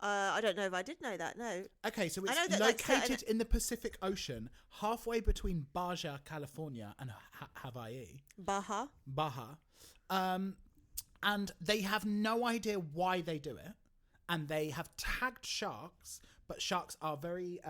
I don't know if I did know that. No. Okay, so I know it's that, like, located certain- in the Pacific Ocean, halfway between Baja, California, and Hawaii. Baja. And they have no idea why they do it, and they have tagged sharks, but sharks are very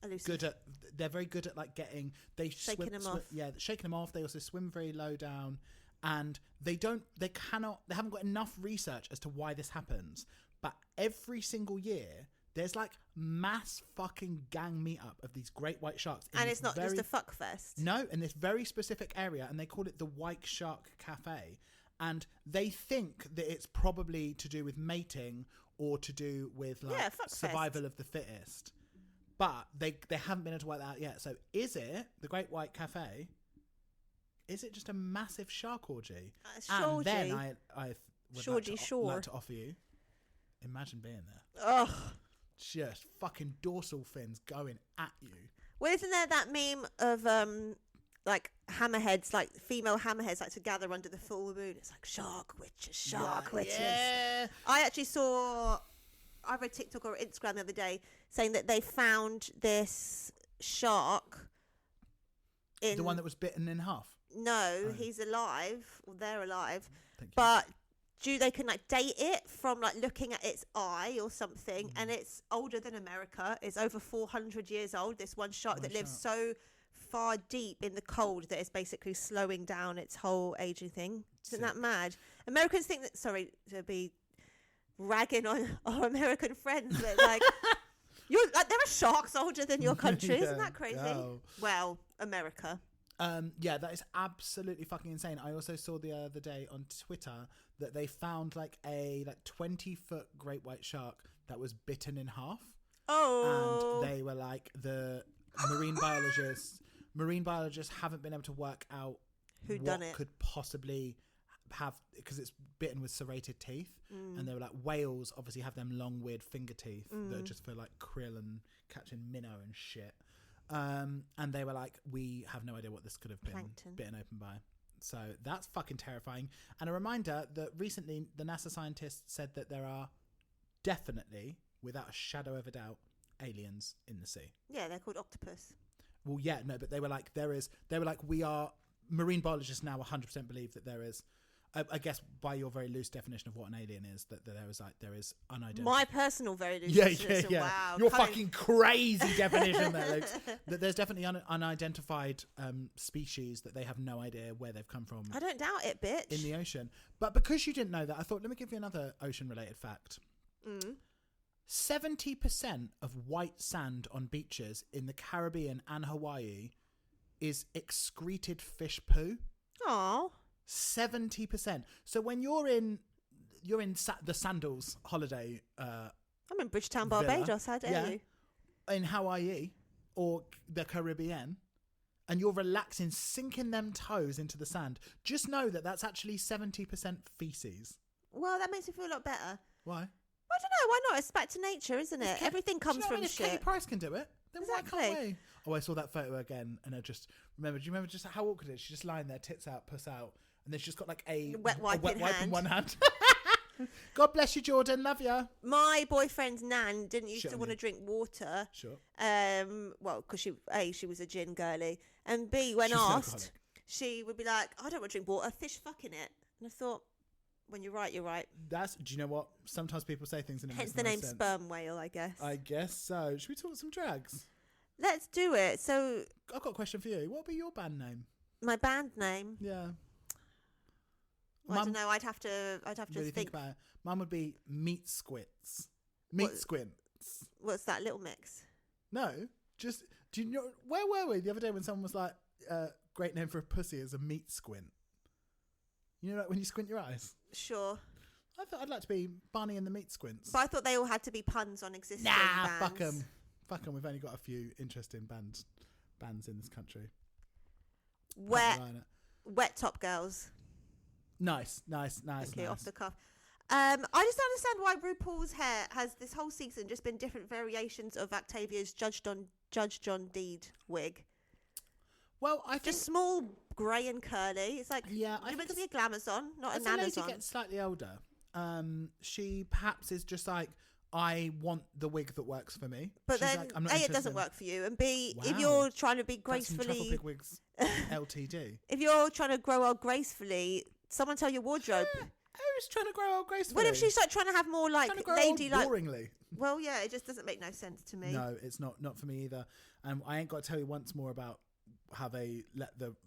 Elusive. they're very good at like getting Shaking them off. Yeah, shaking them off. They also swim very low down, and they haven't got enough research as to why this happens. But every single year, there's like mass fucking gang meetup of these great white sharks. And it's not just a fuck fest. No, in this very specific area, and they call it the White Shark Cafe. And they think that it's probably to do with mating or to do with like fuck survival fest. of the fittest. But they haven't been able to work that out yet. So is it the Great White Cafe? Is it just a massive shark orgy? And then I would like to offer you. Imagine being there. Ugh. Just fucking dorsal fins going at you. Well, isn't there that meme of like hammerheads, like female hammerheads, like to gather under the full moon? It's like shark witches. Yeah. I actually saw either TikTok or Instagram the other day saying that they found this shark in The one that was bitten in half. No, he's alive, or they're alive, Thank you. but they can like date it from like looking at its eye or something, and it's older than America. It's over 400 years old. This one shark that lives so far deep in the cold that it's basically slowing down its whole aging thing. Isn't that mad? Americans think that. Sorry to be ragging on our American friends, but like you're like there are sharks older than your country. Isn't that crazy? No. Well, America. Yeah, that is absolutely fucking insane. I also saw the other day on Twitter that they found like a 20-foot great white shark that was bitten in half. Oh. And they were like, the marine biologists haven't been able to work out Who what done it. could possibly have, because it's bitten with serrated teeth. And they were like, whales obviously have them long weird finger teeth that are just for like krill and catching minnow and shit. And they were like, we have no idea what this could have been Plankton. bitten open by. So that's fucking terrifying. And a reminder that recently the NASA scientists said that there are definitely, without a shadow of a doubt, aliens in the sea. Yeah, they're called octopus. Well, yeah, no, but they were like, marine biologists now 100% believe that there is, I guess by your very loose definition of what an alien is, that there is unidentified. My personal very loose Yeah. definition. Wow. Your fucking crazy definition there, Luke. That there's definitely unidentified species that they have no idea where they've come from I don't doubt it, bitch. in the ocean. But because you didn't know that, I thought, let me give you another ocean-related fact. 70% of white sand on beaches in the Caribbean and Hawaii is excreted fish poo. Aw. 70%. So when you're in the Sandals holiday I'm in Bridgetown, villa, Barbados. How dare you? in Hawaii or the Caribbean, and you're relaxing, sinking them toes into the sand, just know that that's actually 70% feces. Well, that makes me feel a lot better. Why? I don't know. why not? It's back to nature, isn't it? Everything Do you comes know what I from mean? If Katie shit. Price can do it, then why Exactly. can't we? Oh, I saw that photo again, and I just remember. Do you remember just how awkward it is? She's just lying there, tits out, puss out, and then she's just got like a Wet wipe in hand. one hand. God bless you, Jordan. Love ya. My boyfriend's nan didn't used Shit to on want to you. drink water. Sure. Well, because she was a gin girly, and B, when She's an asked, alcoholic. she would be like, "I don't want to drink water. Fish fucking it." And I thought, when you're right, you're right. Do you know what? Sometimes people say things and it Hence makes the no name sense. sperm whale, I guess. I guess so. Should we talk some drags? Let's do it. So I've got a question for you. What would be your band name? my band name, Yeah. well, I Mum- don't know. I'd have to Really think about it. Mine would be Meat Squints. Meat What? Squints. What's that little mix? No, just do you know where were we the other day when someone was like, "Great name for a pussy is a meat squint." You know, like when you squint your eyes. Sure, I thought I'd like to be Barney and the Meat Squints. but I thought they all had to be puns on existing Nah, bands. fuck them. Fuck them. We've only got a few interesting bands in this country. Can't Wet, rely on it. wet top girls. Nice. Okay, off the cuff. I just don't understand why RuPaul's hair has this whole season just been different variations of Octavia's Judge John Deed wig. Well, I think Just small, grey and curly. It's like, Yeah, I you're meant to think be a glamazon, not a as the lady nanazon. gets slightly older, she perhaps is just like, I want the wig that works for me. But She's then, like, I'm not A, it interested doesn't in- work for you, and B, if Wow. you're trying to be That's some Truffle gracefully, Pig Wigs LTD. if you're trying to grow up gracefully, someone tell your wardrobe. Who's trying to grow old gracefully? What if she's like trying to have more like trying to grow lady old like? boringly? Well, yeah, it just doesn't make no sense to me. No, it's not for me either. And I ain't got to tell you once more about how they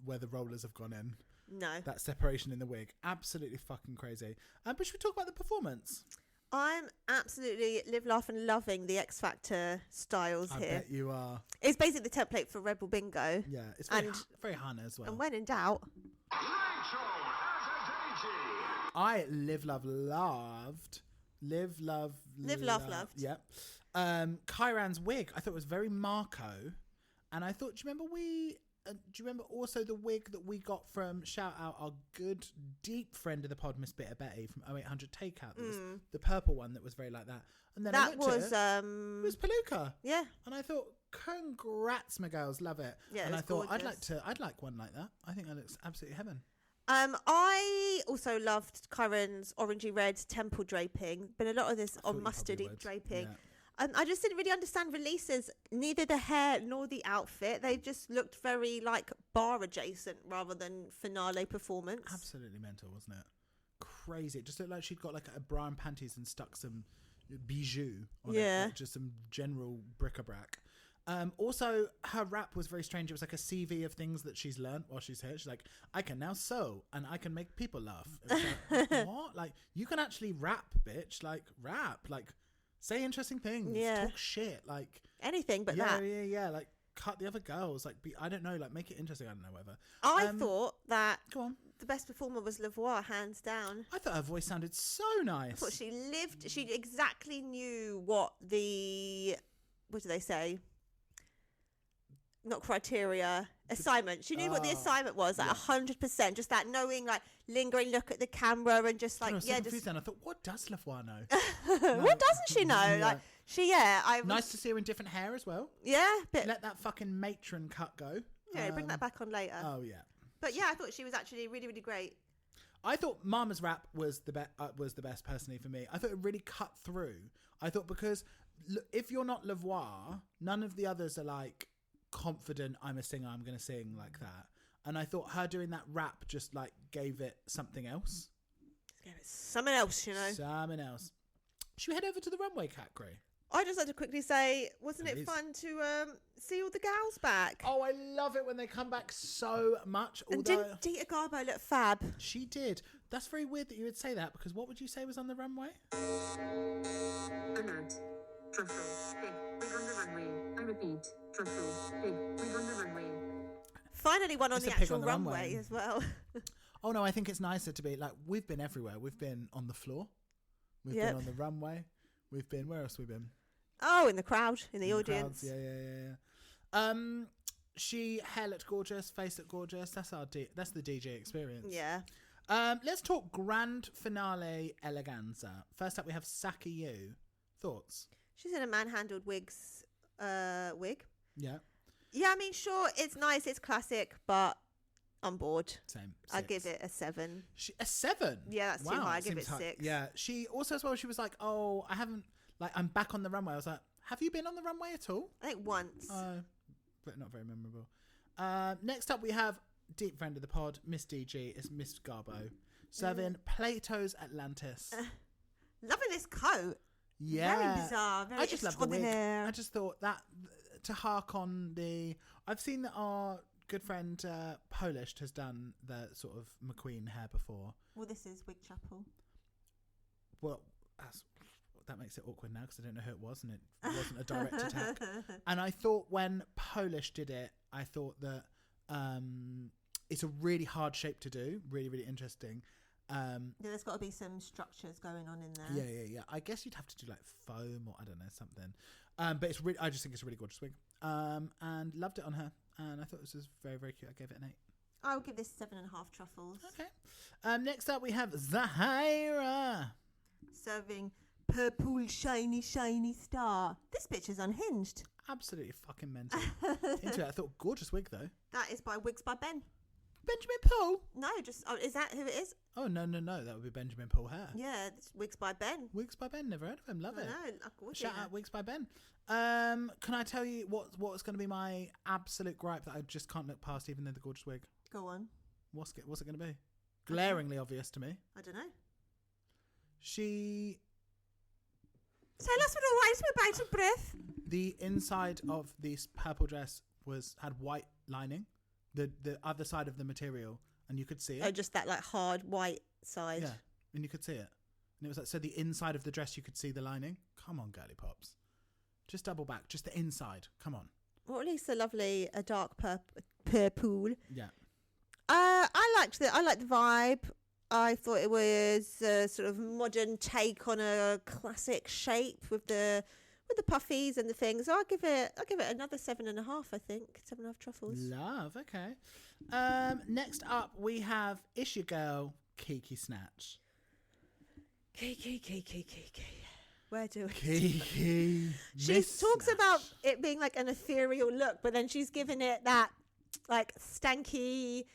where the rollers have gone in. No. That separation in the wig, absolutely fucking crazy. But should we talk about the performance? I'm absolutely live, laugh, and loving the X Factor styles I here. bet you are. It's basically the template for Rebel Bingo. Yeah, it's very, And- very Hannah as well. And when in doubt, I live, love, loved. Live, love, loved. Yep. Kyran's wig, I thought was very Marco. And I thought, do you remember also the wig that we got from, shout out, our good, deep friend of the pod, Miss Bitter Betty from 0800 Takeout. That was the purple one that was very like that. And then I that looked at was it was Palooka. yeah. And I thought, congrats, my girls, love it. Yeah, it and I was thought, gorgeous. I'd like one like that. I think that looks absolutely heaven. I also loved Kyron's orangey red temple draping. Been a lot of this thought on you mustardy probably would, draping. yeah. I just didn't really understand releases, neither the hair nor the outfit. They just looked very like bar adjacent rather than finale performance. Absolutely mental, wasn't it? Crazy. It just looked like she'd got like a bra and panties and stuck some bijou on it. Yeah. Like just some general bric-a-brac. Also, her rap was very strange. It was like a CV of things that she's learned while she's here. She's like, I can now sew and I can make people laugh. It was like, what? Like, you can actually rap, bitch. Like, rap. Like, say interesting things. Yeah. Talk shit. Like, Anything but yeah, that. yeah. Like, cut the other girls. Like, I don't know. Like, make it interesting. I don't know, whatever. I thought that Go on. the best performer was Lavoie, hands down. I thought her voice sounded so nice. I thought she lived. She exactly knew what the what do they say? Not criteria, assignment. She knew what the assignment was, like 100%. Just that knowing, like lingering look at the camera and just I like was so yeah, confused just then. I thought, what does Lavoie know? what doesn't she know? Yeah. Like she, yeah, I was, Nice to see her in different hair as well. yeah, bit Let that fucking matron cut go. yeah. Bring that back on later. Oh yeah. But yeah, I thought she was actually really, really great. I thought Mama's rap was the best personally for me. I thought it really cut through. I thought because if you're not Lavoie, none of the others are like confident. I'm a singer. I'm going to sing like that. And I thought her doing that rap just like gave it something else. Yeah, it's something else, you know. Something else. Should we head over to the runway category? I just had to quickly say, wasn't it Please. fun to see all the gals back? Oh, I love it when they come back so much. And Although didn't Dita Garbo look fab? she did. That's very weird that you would say that because what would you say was on the runway? Alert. Truffle Pig Wig on the runway. I repeat. Truffle Pig Wig on the runway. Finally one on It's the a pig actual on the runway runway. as well. Oh no, I think it's nicer to be like we've been everywhere. We've been on the floor. We've Yep. been on the runway. We've been where else? We've been Oh, in the crowd, in the in audience. crowds. Yeah. She hair looked gorgeous, face looked gorgeous. That's that's the DJ experience. Yeah. Let's talk Grand Finale Eleganza. First up, we have Saki Yu Thoughts? She's in a man-handled wigs wig. Yeah. Yeah, I mean, sure, it's nice, it's classic, but I'm bored. Same. I 6. give it a 7. A 7? Yeah, that's too Wow, high. I it give it seems high. 6. Yeah. She also as well, she was like, oh, I haven't, like, I'm back on the runway. I was like, have you been on the runway at all? I think once. But not very memorable. Next up, we have deep friend of the pod, Miss DG, is Miss Garbo, serving Plato's Atlantis. Loving this coat. Yeah. Very bizarre. Very I just love the wig. extraordinaire. I just thought that to hark on the. I've seen that our good friend Polished has done the sort of McQueen hair before. Well, this is Wig Chapel. Well, that makes it awkward now because I don't know who it was and it wasn't a direct attack. And I thought when Polish did it, I thought that it's a really hard shape to do, really, really interesting. Yeah, there's got to be some structures going on in there. Yeah. I guess you'd have to do like foam or I don't know, something. But it's really, I just think it's a really gorgeous wig. And loved it on her. And I thought this was very, very cute. I gave it an 8. I'll give this 7.5 truffles. Okay. Next up we have Zahira. Serving purple shiny star. This bitch is unhinged. Absolutely fucking mental. Into it. I thought gorgeous wig though. That is by Wigs by Ben. Benjamin Paul. No, just is that who it is? Oh no, that would be Benjamin Paul hair. Yeah, it's Wigs by Ben. Wigs by Ben. Never heard of him. Love it. No, Shout out Wigs by Ben. Can I tell you what's going to be my absolute gripe that I just can't look past, even though the gorgeous wig? Go on. What's it going to be? Glaringly obvious to me. I don't know. She. Tell us what a we're about to breath. The inside of this purple dress had white lining, the other side of the material, and you could see it. Oh, just that like hard white side. Yeah, and you could see it, and it was like so the inside of the dress you could see the lining. Come on, girly pops, just double back, just the inside. Come on. Or at least a dark purple. Yeah. I liked the vibe. I thought it was a sort of modern take on a classic shape with the puffies and the things. So I'll give it another 7.5. I think 7.5 truffles. Love. Okay. Next up we have Is Your Girl Kiki Snatch. Kiki. Where do we? Kiki. She talks about it being like an ethereal look, but then she's given it that like stanky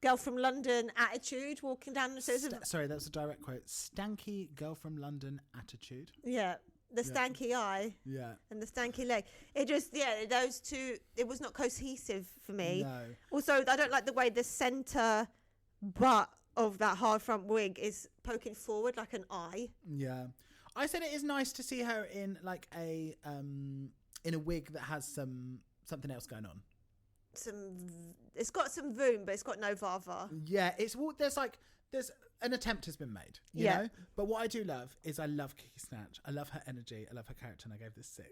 girl from London attitude walking down. Sorry, that's a direct quote. Stanky girl from London attitude. Yeah. The stanky eye. Yeah. And the stanky leg. It just, those two, it was not cohesive for me. No. Also, I don't like the way the centre butt of that hard front wig is poking forward like an eye. Yeah. I said it is nice to see her in like a wig that has something else going on. It's got some voom, but it's got no vava. Yeah, there's an attempt has been made, you know? But what I do love is I love Kiki Snatch. I love her energy. I love her character, and I gave this 6.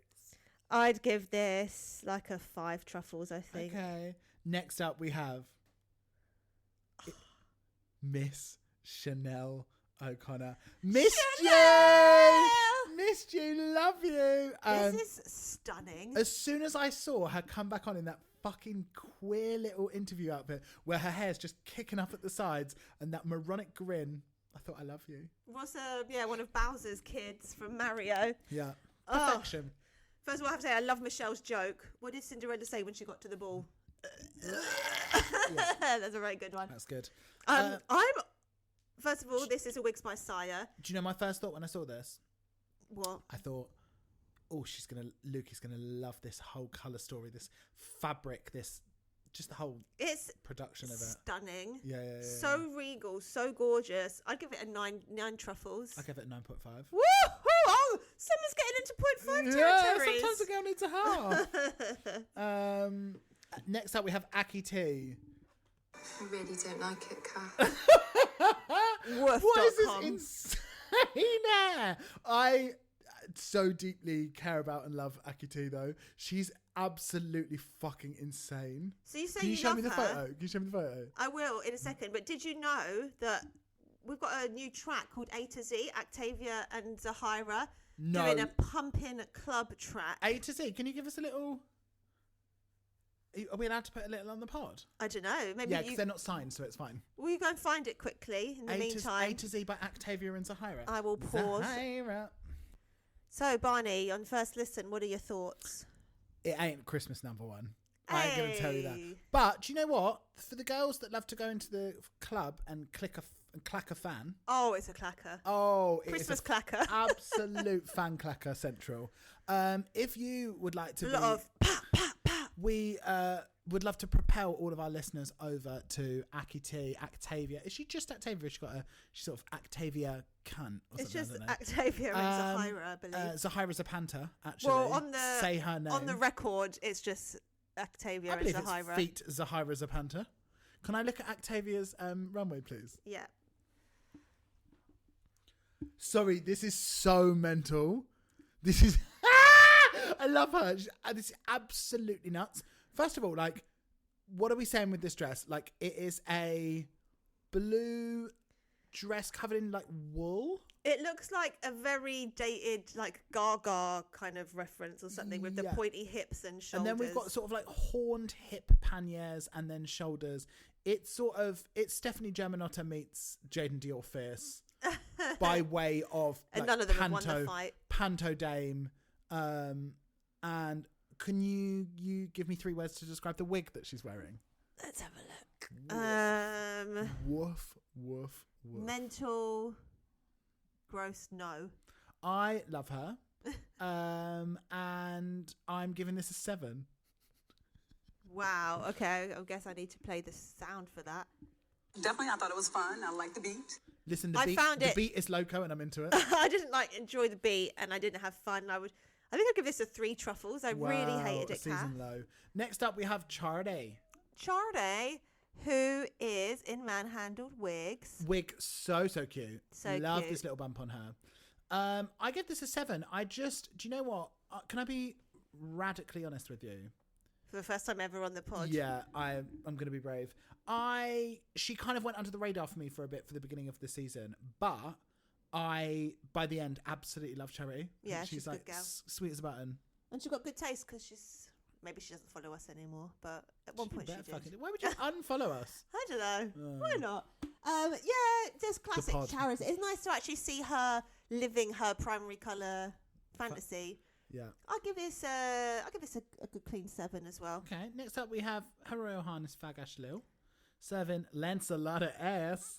I'd give this like a 5 truffles, I think. Okay. Next up, we have Miss Chanel O'Connor. Missed you, love you. This is stunning. As soon as I saw her come back on in that fucking queer little interview outfit where her hair's just kicking up at the sides and that moronic grin, I thought, I love you. Was one of Bowser's kids from Mario. Yeah. Perfection. First of all, I have to say I love Michelle's joke. What did Cinderella say when she got to the ball? That's a very good one. That's good. First of all, this is a Wigs by Sire. Do you know my first thought when I saw this? What? I thought, Luke is gonna love this whole colour story, this fabric, just the whole production of it. Stunning. Yeah. So regal, so gorgeous. I'd give it a 9 truffles. I give it a 9.5. Woohoo! Oh, someone's getting into 0.5 territory. Sometimes a girl needs a half. Next up we have Aki T. I really don't like it, Kat. What is this insane hair? I so deeply care about and love Aki T though. She's absolutely fucking insane. So you say Can you show love me the her? photo? Can you show me the photo? I will in a second. But did you know that we've got a new track called A to Z, Octavia and Zahira doing a pumping club track. A to Z. Can you give us a little? Are we allowed to put a little on the pod? I don't know. Maybe because they're not signed, so it's fine. Will you go and find it quickly in the meantime? A to Z by Octavia and Zahira. I will pause. Zahira. So, Barney, on first listen, what are your thoughts? It ain't Christmas number one. I ain't going to tell you that. Hey. But do you know what? For the girls that love to go into the club and clack a fan. Oh, it's a clacker. Oh, it Christmas is clacker. absolute fan clacker central. If you would like to A lot of pa, pa, pa. we would love to propel all of our listeners over to Actavia. Is she just Actavia? She's sort of Actavia cunt. Or It's something, just I don't know. Actavia and Zahira, I believe. Zahira Zapanta, actually. Well, on the say her name. on the record, it's just Actavia I and believe Zahira. it's feet Zahira Zapanta. Can I look at Actavia's runway, please? Yeah. Sorry, this is so mental. This is... I love her. This is absolutely nuts. First of all, like, what are we saying with this dress? Like, it is a blue dress covered in, like, wool. It looks like a very dated, like, Gaga kind of reference or something with the Yeah. pointy hips and shoulders. And then we've got sort of, like, horned hip panniers and then shoulders. It's Stephanie Germanotta meets Jaden Dior Fierce by way of, And like, none of them have won the fight. Panto Dame. And can you give me 3 words to describe the wig that she's wearing? Let's have a look. Woof, woof, woof. Mental, gross, no. I love her. And I'm giving this a 7. Wow. Okay. I guess I need to play the sound for that. Definitely, I thought it was fun. I like the beat. Listen, I found the it- beat is loco and I'm into it. I didn't enjoy the beat, and I didn't have fun. I think I'd give this a 3 truffles. I really Wow, hated a it. season low. Next up, we have Charday. Charday, who is in Manhandled Wigs. Wig, so cute. So Love cute. this little bump on her. I give this a 7. Do you know what? Can I be radically honest with you? For the first time ever on the pod. Yeah, I'm going to be brave. She kind of went under the radar for me for a bit for the beginning of the season, but I, by the end, absolutely love Cherry. Yeah, she's she's a like good girl. sweet as a button. And she got good taste because maybe she doesn't follow us anymore, but at one point she better did. fucking- Why would you unfollow us? I don't know. Why not? Yeah, just classic pod. Charas. It's nice to actually see her living her primary colour fantasy. Yeah. I'll give this a good clean 7 as well. Okay. Next up, we have Her Royal Highness Fagash Lil serving Lancelot ass.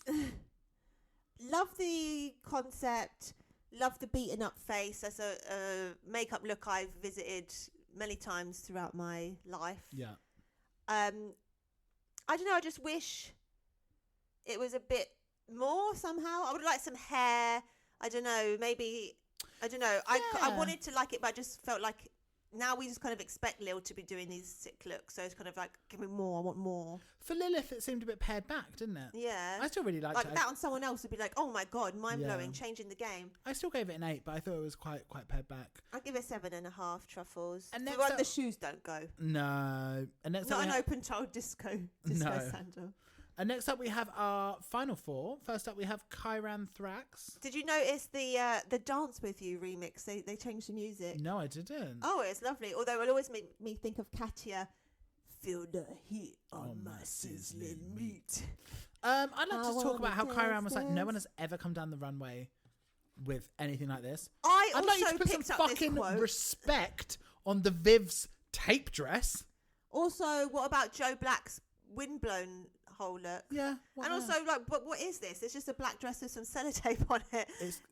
Love the concept. Love the beaten up face. That's a makeup look I've visited many times throughout my life. Yeah. I don't know. I just wish it was a bit more somehow. I would like some hair. I don't know. Maybe. I don't know. I Yeah. wanted to like it, but I just felt like now we just kind of expect Lil to be doing these sick looks. So it's kind of like, give me more. I want more. For Lilith, it seemed a bit pared back, didn't it? Yeah. I still really liked like it. that on someone else would be like, oh my God, mind blowing, Yeah. changing the game. I still gave it an 8, but I thought it was quite pared back. I'd give it 7.5 truffles. And The next one up- the shoes don't go. No. And next up, Not we an have, open toe disco No. sandal. and next up we have our final 4. First up, we have Kyran Thrax. Did you notice the Dance With You remix? They changed the music. No, I didn't. Oh, it's lovely. Although it always made me think of Katia. Feel the heat on my sizzling meat. I'd like I to talk about how wanna Kyran was like, no dance. one has ever come down the runway with anything like this. I I'd like you also to put some picked up this fucking quote. respect on the Viv's tape dress. Also, what about Joe Black's windblown whole look? Yeah. And also, like, but what is this? It's just a black dress with some sellotape on it.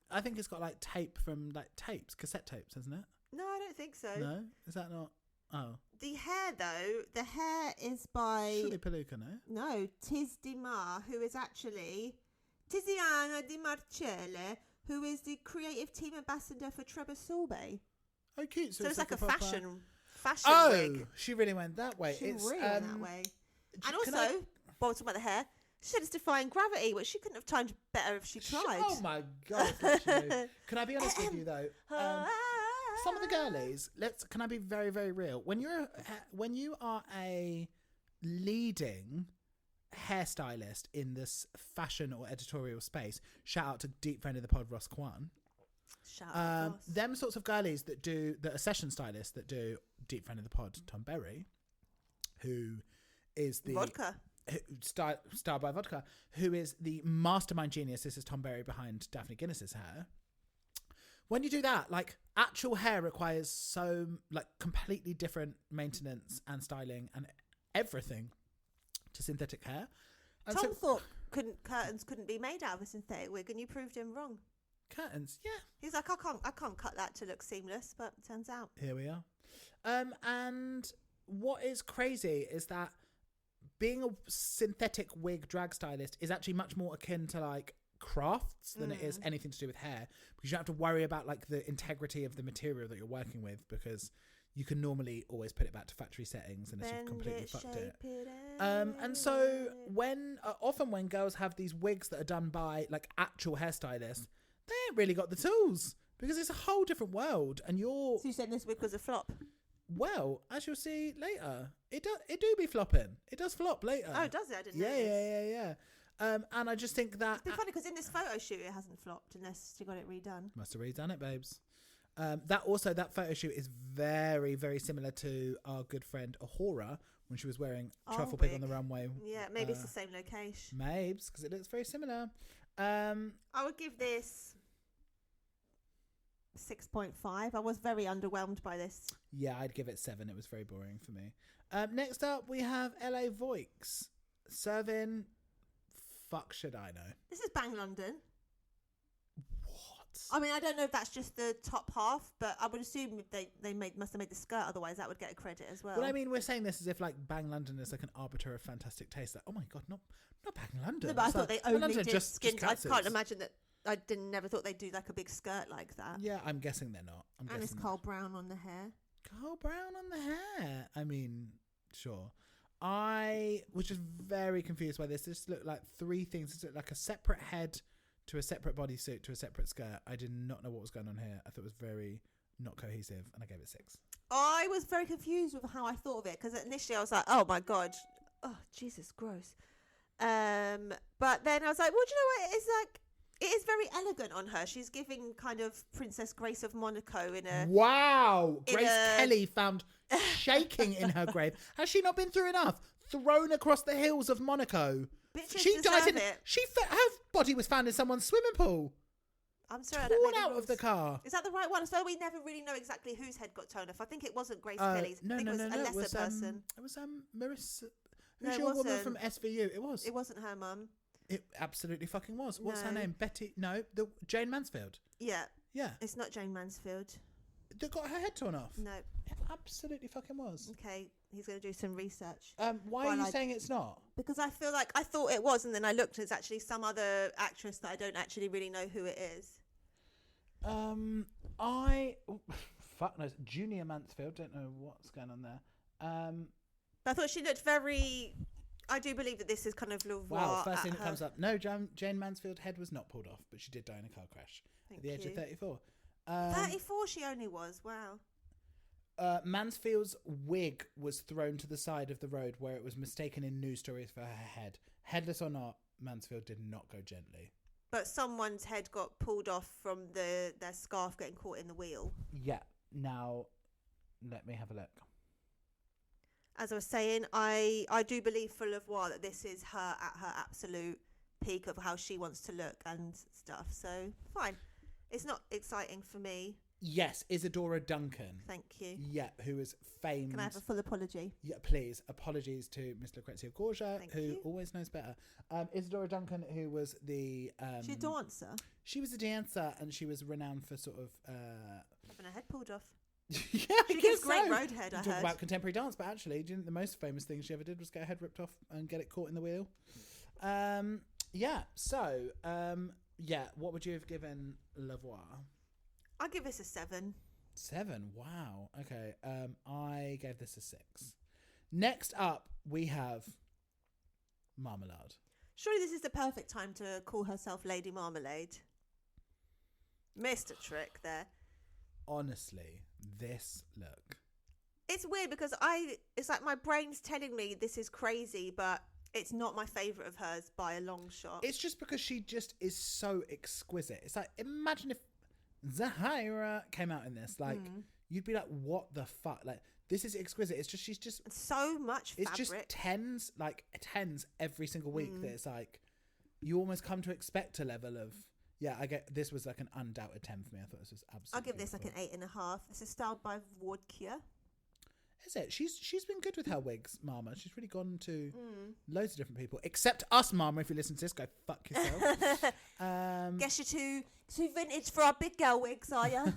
I think it's got like tape from like cassette tapes, hasn't it? No, I don't think so. No, is that not? Oh, The hair, though, the hair is by surely Palooka, no? Tiz Di Mar, who is actually Tiziana Di Marcelle, who is the creative team ambassador for Trebissolbe. Oh, cute. So it's like a proper- fashion Oh, wig. she really went that way. She It's really went that way. And can also, I- while we're talking about the hair, she said it's defying gravity, which she couldn't have timed better if she tried. Oh my god! that's what she knew. Can I be honest with you though? Some of the girlies. Can I be very, very real? When you are a leading hairstylist in this fashion or editorial space, shout out to deep friend of the pod, Ross Kwan. Shout out, Ross. Them sorts of girlies that are session stylists that do deep friend of the pod, Tom Berry, who is the Vodka. Star by Vodka, who is the mastermind genius. This is Tom Berry behind Daphne Guinness's hair. when you do that, like actual hair requires so like completely different maintenance and styling and everything to synthetic hair. And Tom thought curtains couldn't be made out of a synthetic wig, and you proved him wrong. Curtains, yeah. He's like, I can't cut that to look seamless, but it turns out. Here we are. And what is crazy is that being a synthetic wig drag stylist is actually much more akin to like crafts than it is anything to do with hair, because you don't have to worry about like the integrity of the material that you're working with, because you can normally always put it back to factory settings unless you've completely fucked it. And so often when girls have these wigs that are done by like actual hairstylists, they ain't really got the tools, because it's a whole different world. And So you said this wig was a flop? Well, as you'll see later, it do be flopping. It does flop later. Oh, does it? I didn't know this. Yeah. And I just think that... It's funny because in this photo shoot it hasn't flopped unless you got it redone. Must have redone it, babes. That photo shoot is very, very similar to our good friend Ahura when she was wearing Truffle Pig on the runway. Yeah, maybe it's the same location. Mabes, because it looks very similar. I would give this 6.5. I was very underwhelmed by this. Yeah, I'd give it 7. It was very boring for me. Next up, we have LA Voix serving... Fuck should I know? This is Bang London. What? I mean, I don't know if that's just the top half, but I would assume they must have made the skirt, otherwise that would get a credit as well. Well, I mean, we're saying this as if like Bang London is like an arbiter of fantastic taste. Like, oh my god, not Bang London. No, but I thought they only London did skin. I catsuits. can't imagine that. I never thought they'd do like a big skirt like that. Yeah, I'm guessing they're not. And it's Carl Brown on the hair. Carl Brown on the hair. I mean, sure. I was just very confused by this. This looked like 3 things. This looked like a separate head to a separate bodysuit to a separate skirt. I did not know what was going on here. I thought it was very not cohesive, and I gave it 6. I was very confused with how I thought of it, because initially I was like, oh my god, oh Jesus, gross. But then I was like, well, do you know what? It is very elegant on her. She's giving kind of Princess Grace of Monaco in a... Wow! Grace Kelly found shaking in her grave. Has she not been through enough? Thrown across the hills of Monaco. Bitches She died in... deserve it. Her body was found in someone's swimming pool. I'm sorry, I don't Torn know the out rules. of the car. Is that the right one? So we never really know exactly whose head got torn off. I think it wasn't Grace Kelly's. I think it was a lesser person. It was Marissa... No, Who's it your woman wasn't. from SVU? It was. It wasn't her mum. It absolutely fucking was. What's her No. name? Betty? No, Jane Mansfield. Yeah. Yeah. It's not Jane Mansfield. That got her head torn off. No. It absolutely fucking was. Okay, he's going to do some research. Why are you saying it's not? Because I feel like I thought it was, and then I looked, and it's actually some other actress that I don't actually really know who it is. Fuck knows. Junior Mansfield. Don't know what's going on there. But I thought she looked very... I do believe that this is kind of Levoir. Wow, first thing at that her. comes up. No, Jane Mansfield's head was not pulled off, but she did die in a car crash at the age of 34. 34 she only was. Wow. Mansfield's wig was thrown to the side of the road where it was mistaken in news stories for her head. Headless or not, Mansfield did not go gently. But someone's head got pulled off from their scarf getting caught in the wheel. Yeah. Now, let me have a look. As I was saying, I do believe for Levoir that this is her at her absolute peak of how she wants to look and stuff. So, fine. It's not exciting for me. Yes, Isadora Duncan. Thank you. Yeah, who is famed. Can I have a full apology? Yeah, please. Apologies to Miss Lucrezia Gorgia, Thank who you. always knows better. Isadora Duncan, who was the... She's a dancer. She was a dancer, and she was renowned for sort of... Having her head pulled off. Yeah, She gives great road head, I Talk heard. about contemporary dance, but actually, do you know the most famous thing she ever did was get her head ripped off and get it caught in the wheel? What would you have given Levoir? I'll give this a 7. 7. Wow. Okay. I gave this a 6. Next up, we have Marmalade. Surely this is the perfect time to call herself Lady Marmalade. Missed a trick there. Honestly, this look. It's weird because it's like my brain's telling me this is crazy, but it's not my favourite of hers by a long shot. It's just because she just is so exquisite. It's like, imagine if Zahira came out in this. Like, you'd be like, what the fuck? Like, this is exquisite. It's just, she's just... so much fabric. It's just tens every single week that it's like, you almost come to expect a level of, Yeah, I get this was like an undoubted 10 for me. I thought this was absolutely. I'll give this like an 8.5. This is styled by Wardcure. Is it? She's been good with her wigs, Mama. She's really gone to loads of different people, except us, Mama. If you listen to this, go fuck yourself. Guess you're too vintage for our big girl wigs, are you?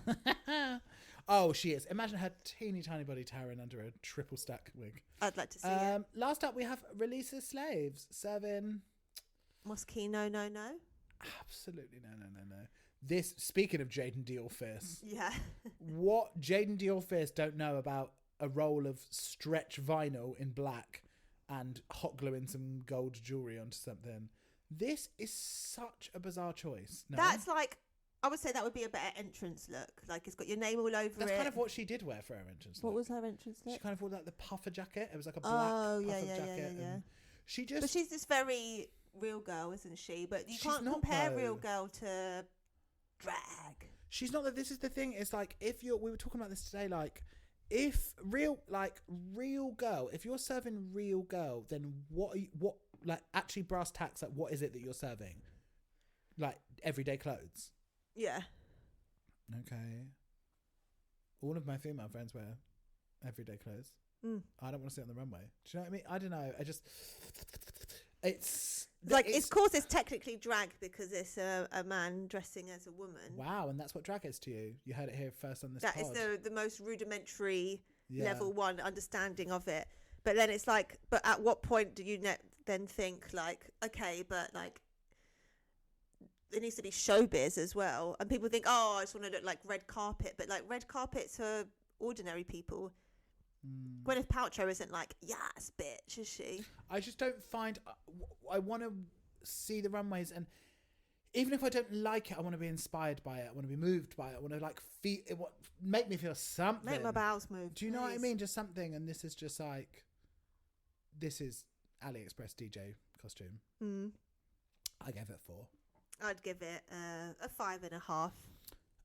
Oh, she is. Imagine her teeny tiny body towering under a triple stack wig. I'd like to see it. Last up, we have Release's Slaves serving. Moschino, no. Absolutely no. This, speaking of Jaden Dior Fierce, Yeah. what Jaden Dior Fierce don't know about a roll of stretch vinyl in black and hot gluing some gold jewellery onto something. This is such a bizarre choice. No? That's like, I would say that would be a better entrance look. Like it's got your name all over it. That's kind of what she did wear for her entrance What look. was her entrance look? She kind of wore like the puffer jacket. It was like a black puffer jacket. Yeah. And she just... But she's this very real girl, isn't she? But you She's can't not, compare though. real girl to drag. She's not that. This is the thing. It's like we were talking about this today. Like if real girl, if you're serving real girl, then what like actually brass tacks? Like what is it that you're serving? Like everyday clothes. Yeah. Okay. All of my female friends wear everyday clothes. I don't want to sit on the runway. Do you know what I mean? I don't know. It's course it's technically drag because it's a man dressing as a woman. Wow, and that's what drag is to you. You heard it here first on this That pod. is the most rudimentary Yeah. level 1 understanding of it. But then it's like, but at what point do you then think like, okay, but like it needs to be showbiz as well. And people think, oh, I just want to look like red carpet. But like red carpet's for ordinary people. Gwyneth Paltrow isn't like, yes, bitch, is she? I just don't find... I want to see the runways, and even if I don't like it, I want to be inspired by it. I want to be moved by it. I want to like feel it. Make me feel something. Make my bowels move. Do you know what I mean? Just something. And this is just like... This is AliExpress DJ costume. I gave it 4. I'd give it a 5.5.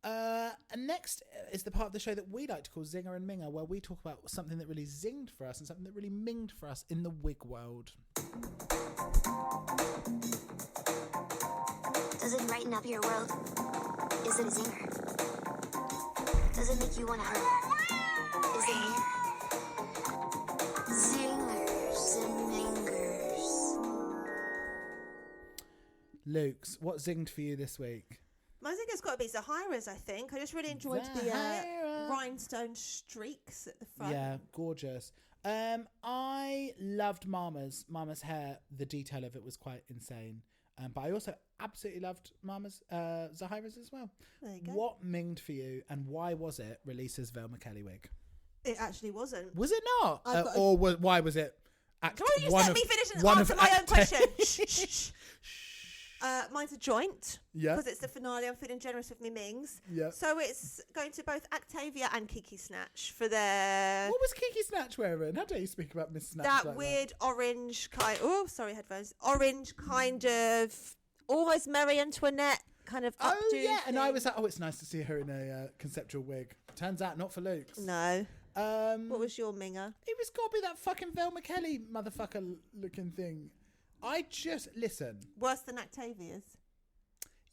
And next is the part of the show that we like to call Zinger and Minger, where we talk about something that really zinged for us and something that really minged for us in the wig world. Does it brighten up your world? Is it a zinger? Does it make you want to hurt? Is it Minger? Zingers and mingers. Luke's, what zinged for you this week? I think it's got to be Zahira's, I think. I just really enjoyed the rhinestone streaks at the front. Yeah, gorgeous. I loved Mama's hair. The detail of it was quite insane. But I also absolutely loved Mama's Zahira's as well. There you go. What minged for you, and why was it Release's Velma Kelly wig? It actually wasn't. Was it not? I've Why was it? Why don't you just let me finish and answer my own question? Shh. Mine's a joint. Yeah. Because it's the finale. I'm feeling generous with me mings. Yeah. So it's going to both Actavia and Kiki Snatch for their... What was Kiki Snatch wearing? How dare you speak about Miss Snatch That like weird orange kind... Oh, sorry, headphones. Orange kind of... Almost Marie Antoinette kind of updo yeah. And I thing. was like, oh, it's nice to see her in a conceptual wig. Turns out not for Luke's. No. What It was your minger? was got to be that fucking Velma Kelly motherfucker looking thing. I just... Listen. Worse than Actavia's?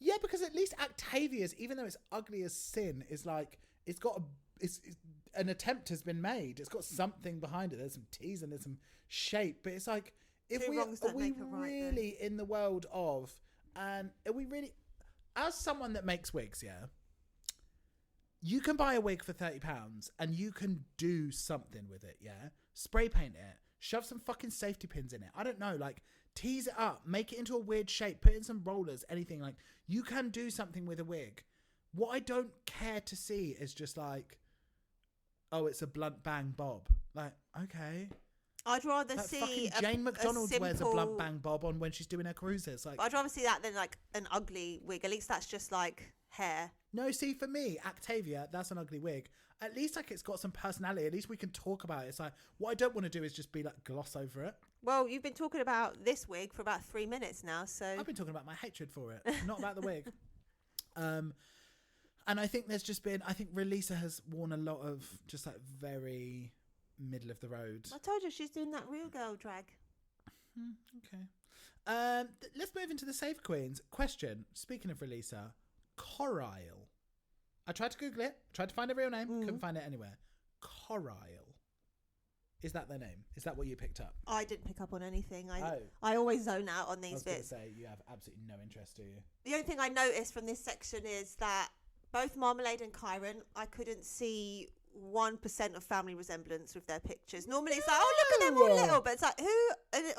Yeah, because at least Actavia's, even though it's ugly as sin, is like it's an attempt has been made. It's got something behind it. There's some tease and there's some shape, but it's like if Two we wrongs are don't we make a right, really in the world of, and are we really, as someone that makes wigs, yeah, you can buy a wig for £30 and you can do something with it, yeah, spray paint it, shove some fucking safety pins in it. I don't know, like. Tease it up, make it into a weird shape, put in some rollers, anything. Like, you can do something with a wig. What I don't care to see is just like, oh, it's a blunt bang bob. Like, okay. I'd rather Like see fucking Jane McDonald wears a simple- blunt bang bob on when she's doing her cruises. Like, I'd rather see that than like an ugly wig. At least that's just like hair. no, see, for me, Actavia, that's an ugly wig. At least like it's got some personality. At least we can talk about it. It's like, what I don't want to do is just be like gloss over it. Well, you've been talking about this wig for about 3 minutes now, so... I've been talking about my hatred for it, not about the wig. And I think there's just been... I think Releasa has worn a lot of just like very middle of the road. I told you she's doing that real girl drag. Okay. Let's move into the Save Queens. Question, speaking of Releasa, Corile. I tried to Google it, tried to find a real name, couldn't find it anywhere. Corile. Is that their name? Is that what you picked up? I didn't pick up on anything. I always zone out on these I was going to bits. say, you have absolutely no interest, do you? The only thing I noticed from this section is that both Marmalade and Kyron, I couldn't see 1% of family resemblance with their pictures. Normally it's like, oh, look at them all little, but it's like,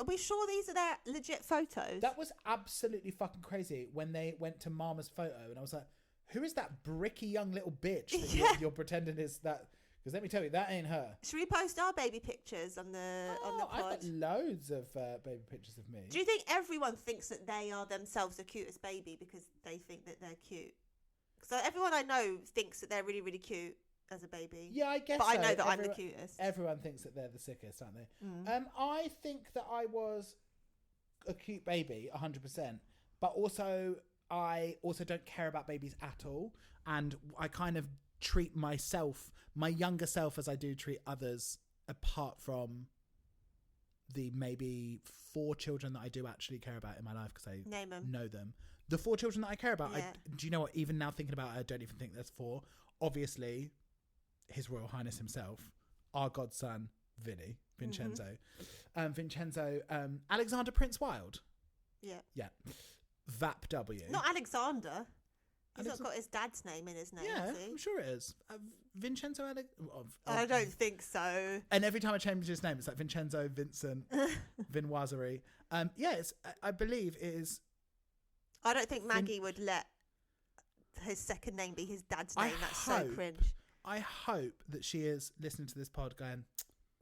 are we sure these are their legit photos? That was absolutely fucking crazy when they went to Mama's photo, and I was like, who is that bricky young little bitch that you're pretending is that? Because let me tell you, that ain't her. Should we post our baby pictures on the pod? I've got loads of baby pictures of me. Do you think everyone thinks that they are themselves the cutest baby because they think that they're cute? So everyone I know thinks that they're really, really cute as a baby. Yeah, I guess. But I know that I'm the cutest. Everyone thinks that they're the sickest, aren't they? I think that I was a cute baby, 100%. But also, I also don't care about babies at all, and I kind of treat myself, my younger self, as I do treat others, apart from the maybe 4 children that I do actually care about in my life because I know them. The 4 children that I care about, Yeah. do you know what? Even now thinking about it, I don't even think there's 4. Obviously, His Royal Highness himself, our godson, Vincenzo. Alexander Prince Wild. Yeah. VAP W. Not Alexander. He's not got his dad's name in his name, Yeah, has he? I'm sure it is. Vincenzo I don't think so. And every time I change his name, it's like Vincenzo, Vincent, Vinoiserie. I believe it is. I don't think Maggie would let his second name be his dad's name. That's so cringe. I hope that she is listening to this pod going,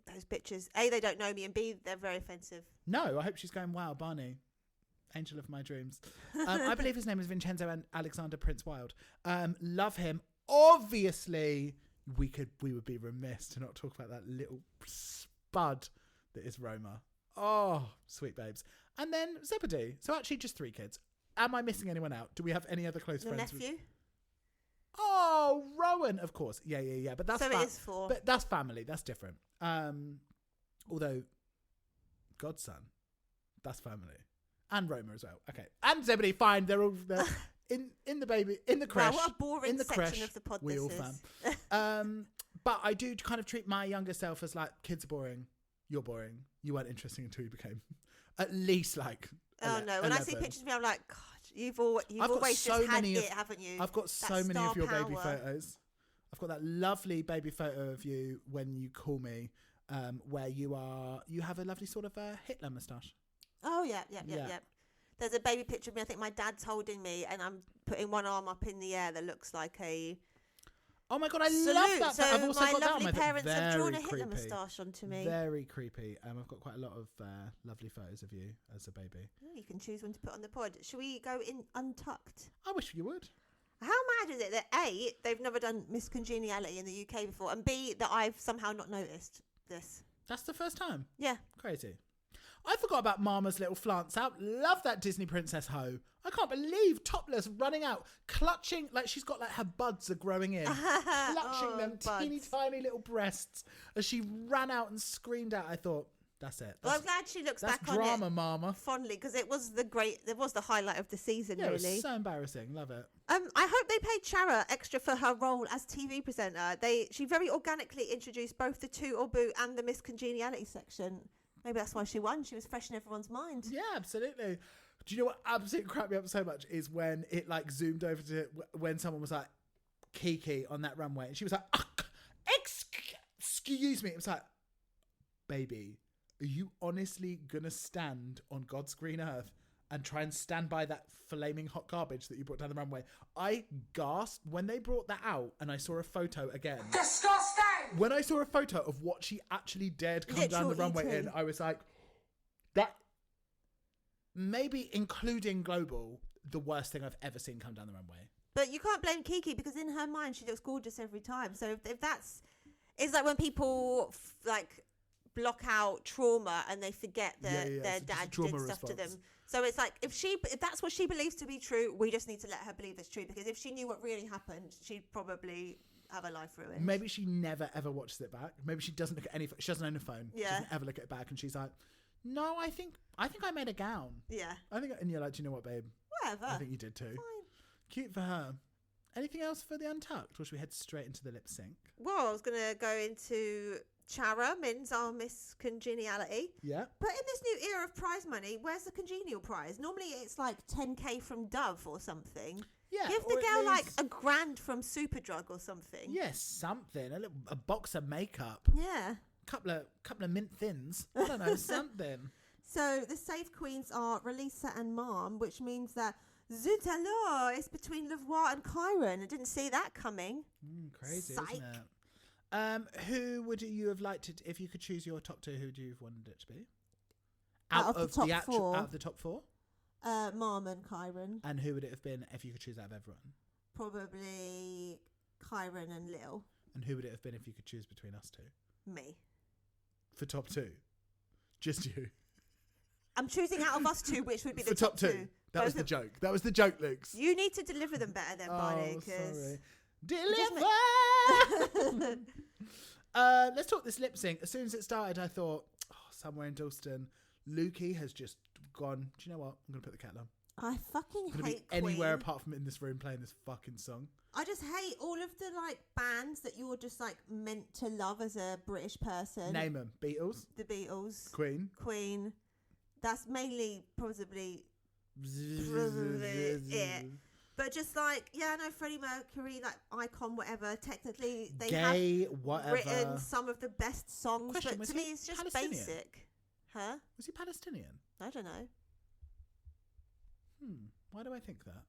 those bitches. A, they don't know me, and B, they're very offensive. No, I hope she's going, wow, Barney, angel of my dreams. I believe his name is Vincenzo and Alexander Prince Wild. Love him. Obviously, we would be remiss to not talk about that little spud that is Roma. Oh, sweet babes. And then Zebedee. So actually just 3 kids. Am I missing anyone out? Do we have any other close Your friends? nephew? Oh, Rowan, of course. Yeah. But that's So it is 4. But that's family. That's different. Although godson, that's family. And Roma as well. Okay. And Zebedee, fine. They're all there. in the baby, in the creche. Wow, what a boring in the section creche, of the pod we this all is. fam. But I do kind of treat my younger self as like, kids are boring. You're boring. You weren't interesting until you became at least like. Oh no! When 11. I see pictures of me, I'm like, God, you've always just had it, haven't you? I've got so That many star of your power. baby photos. I've got that lovely baby photo of you when you call me, where you have a lovely sort of Hitler moustache. Oh yeah. There's a baby picture of me. I think my dad's holding me, and I'm putting one arm up in the air that looks like a. Oh my God, I salute. love that. So I've also my got that on lovely my parents have drawn a very Hitler creepy. moustache onto me. Very creepy. I've got quite a lot of lovely photos of you as a baby. Oh, you can choose one to put on the pod. Should we go in untucked? I wish you would. How mad is it that A, they've never done Miss Congeniality in the UK before, and B, that I've somehow not noticed this? That's the first time. Yeah. Crazy. I forgot about Mama's little flance out. Love that Disney princess hoe. I can't believe topless, running out, clutching, like she's got like her buds are growing in, clutching them teeny tiny little breasts as she ran out and screamed out. I thought, that's it. Well, I'm glad she looks back on drama, it Mama. fondly, because it was the highlight of the season, Yeah, really. it was so embarrassing. Love it. I hope they paid Chara extra for her role as TV presenter. She very organically introduced both the Toot or Boot and the Miss Congeniality section. Maybe that's why she won. She was fresh in everyone's mind. Yeah, absolutely. Do you know what absolutely cracked me up so much is when it like zoomed over to when someone was like Kiki on that runway and she was like, excuse me. It was like, baby, are you honestly gonna stand on God's green earth and try and stand by that flaming hot garbage that you brought down the runway? I gasped when they brought that out and I saw a photo again. Disgusting! When I saw a photo of what she actually dared come down the runway in, I was like, that, maybe including global, the worst thing I've ever seen come down the runway. But you can't blame Kiki because in her mind she looks gorgeous every time. So if that's, it's like when people block out trauma and they forget that their so dad trauma did stuff to response. them. So it's like if that's what she believes to be true, we just need to let her believe it's true, because if she knew what really happened, she'd probably have her life ruined. Maybe she never ever watches it back. Maybe she doesn't look at any. She doesn't own a phone. She Yeah. doesn't ever look at it back, and she's like, "No, I think I think I made a gown. Yeah. And you're like, do you know what, babe? Whatever. I think you did too. Fine. Cute for her. Anything else for the Untucked? Or should we head straight into the lip sync? Well, I was going to go into Chara, Min's our Miss Congeniality. Yeah. But in this new era of prize money, where's the congenial prize? Normally it's like 10k from Dove or something. Yeah. Give the or at girl like least- £1,000 from Superdrug or something. Yes, something. A box of makeup. Yeah. Couple of mint thins. I don't know, something. So the safe queens are Relisa and Mom, which means that Zut alors, it's between Levoir and Kyron. I didn't see that coming. Crazy, Psych. isn't it? Who would you have liked it if you could choose your top 2? Who would you have wanted it to be? Out of the top 4. Out of the top 4. Mom and Kyron. And who would it have been if you could choose out of everyone? Probably Kyron and Lil. And who would it have been if you could choose between us two? Me. For top 2? Just you. I'm choosing out of us two, which would be For the top 2. That was the joke. That was the joke, Luke's. You need to deliver them better then, Barney. Oh, sorry. Just Deliver! Let's talk this lip sync. As soon as it started, I thought, somewhere in Dalston, Lukey has just gone, do you know what? I'm going to put the kettle on. I fucking I'm going to hate be anywhere Queen. apart from in this room playing this fucking song. I just hate all of the like bands that you're just like meant to love as a British person. Name them. Beatles. The Beatles. Queen. That's mainly probably it. But just like, yeah, I know Freddie Mercury, like icon, whatever. Technically, they Gay, have whatever. written some of the best songs. Question, but was to he me, it's just Palestinian? basic. Huh? Was he Palestinian? I don't know. Why do I think that?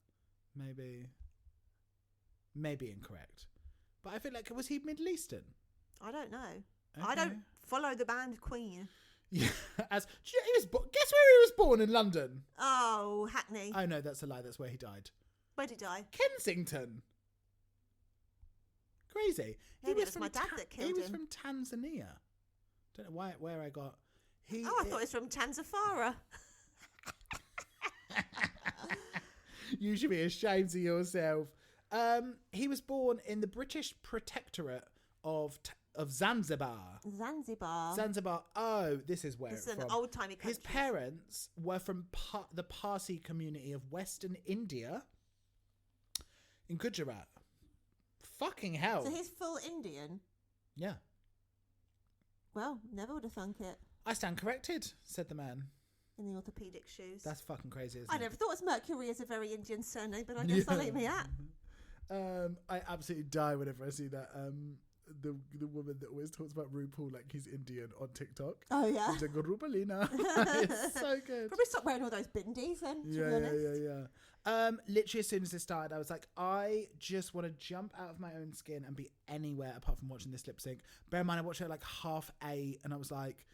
Maybe incorrect. But I feel like, was he Middle Eastern? I don't know. Okay. I don't follow the band Queen. Yeah, guess where he was born in London? Oh, Hackney. Oh no, that's a lie. That's where he died. Where did he die? Kensington. Crazy. Maybe it was my dad that killed He was him. from Tanzania. Don't know where I got. I thought it was from Tanzafara. You should be ashamed of yourself. He was born in the British Protectorate of Zanzibar. Zanzibar. Oh, this is where It's it's an from. old-timey country. His parents were from the Parsi community of Western India in Gujarat. Fucking hell. So he's full Indian. Yeah. Well, never would have thunk it. I stand corrected, said the man. In the orthopedic shoes. That's fucking crazy, isn't I it? never thought it was Mercury as a very Indian surname, but I guess I'll leave me at. I absolutely die whenever I see that. The woman that always talks about RuPaul like he's Indian on TikTok. Oh, yeah. She's like, Rupalina. It's so good. Probably stop wearing all those bindies then, to be honest. Yeah. Literally as soon as it started, I was like, I just want to jump out of my own skin and be anywhere apart from watching this lip sync. Bear in mind, I watched it at like 8:30 and I was like,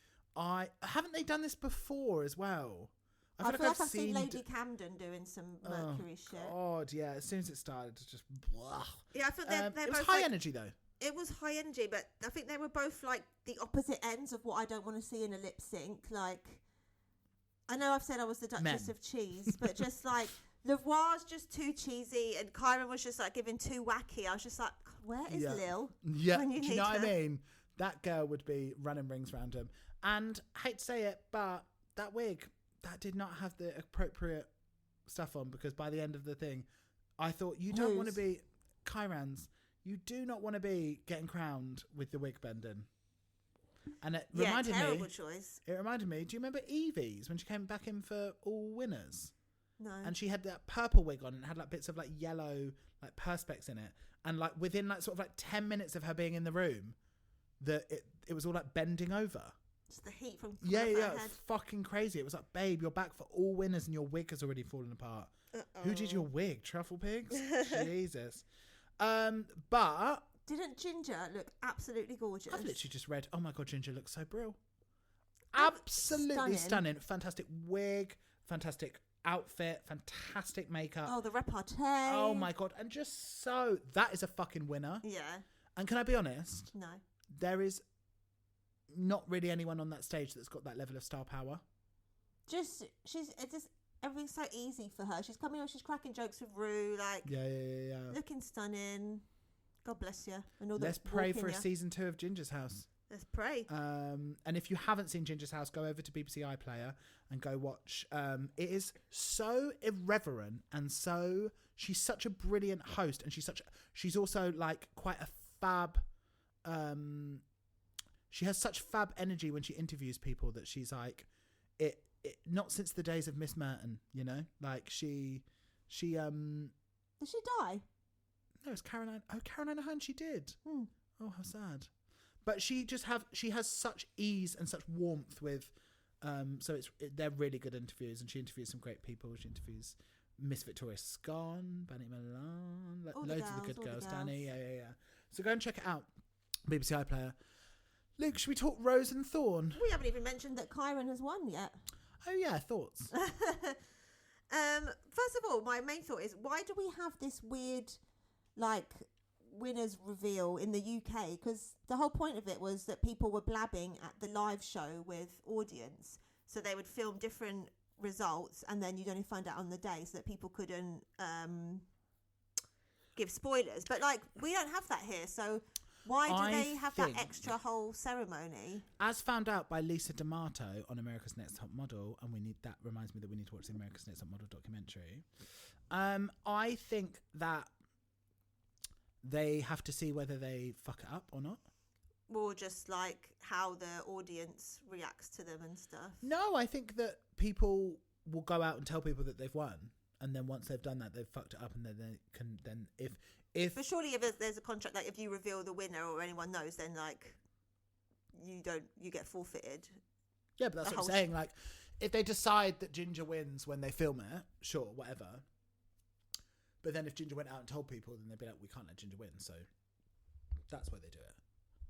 haven't they done this before as well? I feel like I've seen Lady Camden doing some Mercury shit. God, yeah. As soon as it started, it's just blah. Yeah, I feel they're it was both high energy though. It was high energy, but I think they were both like the opposite ends of what I don't want to see in a lip sync. Like, I know I've said I was the Duchess of Cheese, but just like Levoir's just too cheesy, and Kyron was just like giving too wacky. I was just like, where is Lil? Yeah, when do you know what I mean? That girl would be running rings around him. And I hate to say it, but that wig, that did not have the appropriate stuff on, because by the end of the thing, I thought you don't want to be Kyron's. You do not want to be getting crowned with the wig bending. And it reminded terrible me. choice. It reminded me. Do you remember Evie's when she came back in for All Winners? No. And she had that purple wig on and had like bits of like yellow like perspex in it. And like within like sort of like 10 minutes of her being in the room, it was all like bending over. Just the heat from Yeah, her it head. was fucking crazy. It was like, babe, you're back for All Winners and your wig has already fallen apart. Who did your wig? Truffle Pigs? Jesus. But Didn't Ginger look absolutely gorgeous? I've literally just read, oh my God, Ginger looks so brill. Absolutely stunning. Fantastic wig, fantastic outfit, fantastic makeup. Oh, the repartee. Oh my God. And just so, that is a fucking winner. Yeah. And can I be honest? No. There is not really anyone on that stage that's got that level of star power. It's just everything's so easy for her. She's coming on, she's cracking jokes with Rue, like Yeah. looking stunning. God bless you. And all Let's the pray walking for a ya. season 2 of Ginger's House. Let's pray. And if you haven't seen Ginger's House, go over to BBC iPlayer and go watch. It is so irreverent and so she's such a brilliant host, and she's also like quite a fab. She has such fab energy when she interviews people that she's like it not since the days of Miss Merton, you know, like she Did she die? no, it's Caroline. Oh, Caroline Aherne, she did. Oh, how sad. But she has such ease and such warmth with, so they're really good interviews, and she interviews some great people. She interviews Miss Victoria Scone, Banny Milan, loads of the good girls, Danny, yeah. So go and check it out, BBC iPlayer. Luke, should we talk Rose and Thorn? We haven't even mentioned that Kyron has won yet. Oh yeah, thoughts. First of all, my main thought is, why do we have this weird, like, winners reveal in the UK? Because the whole point of it was that people were blabbing at the live show with audience, so they would film different results, and then you'd only find out on the day, so that people couldn't give spoilers. But like, we don't have that here, so why do they have that extra whole ceremony? As found out by Lisa D'Amato on America's Next Top Model, and that reminds me that we need to watch the America's Next Top Model documentary. I think that they have to see whether they fuck it up or not. Or just like how the audience reacts to them and stuff. No, I think that people will go out and tell people that they've won, and then once they've done that, they've fucked it up, and then they can if. But surely, if there's a contract, like if you reveal the winner or anyone knows, then like you get forfeited. Yeah, but that's what I'm saying. Like, if they decide that Ginger wins when they film it, sure, whatever. But then if Ginger went out and told people, then they'd be like, we can't let Ginger win. So that's why they do it.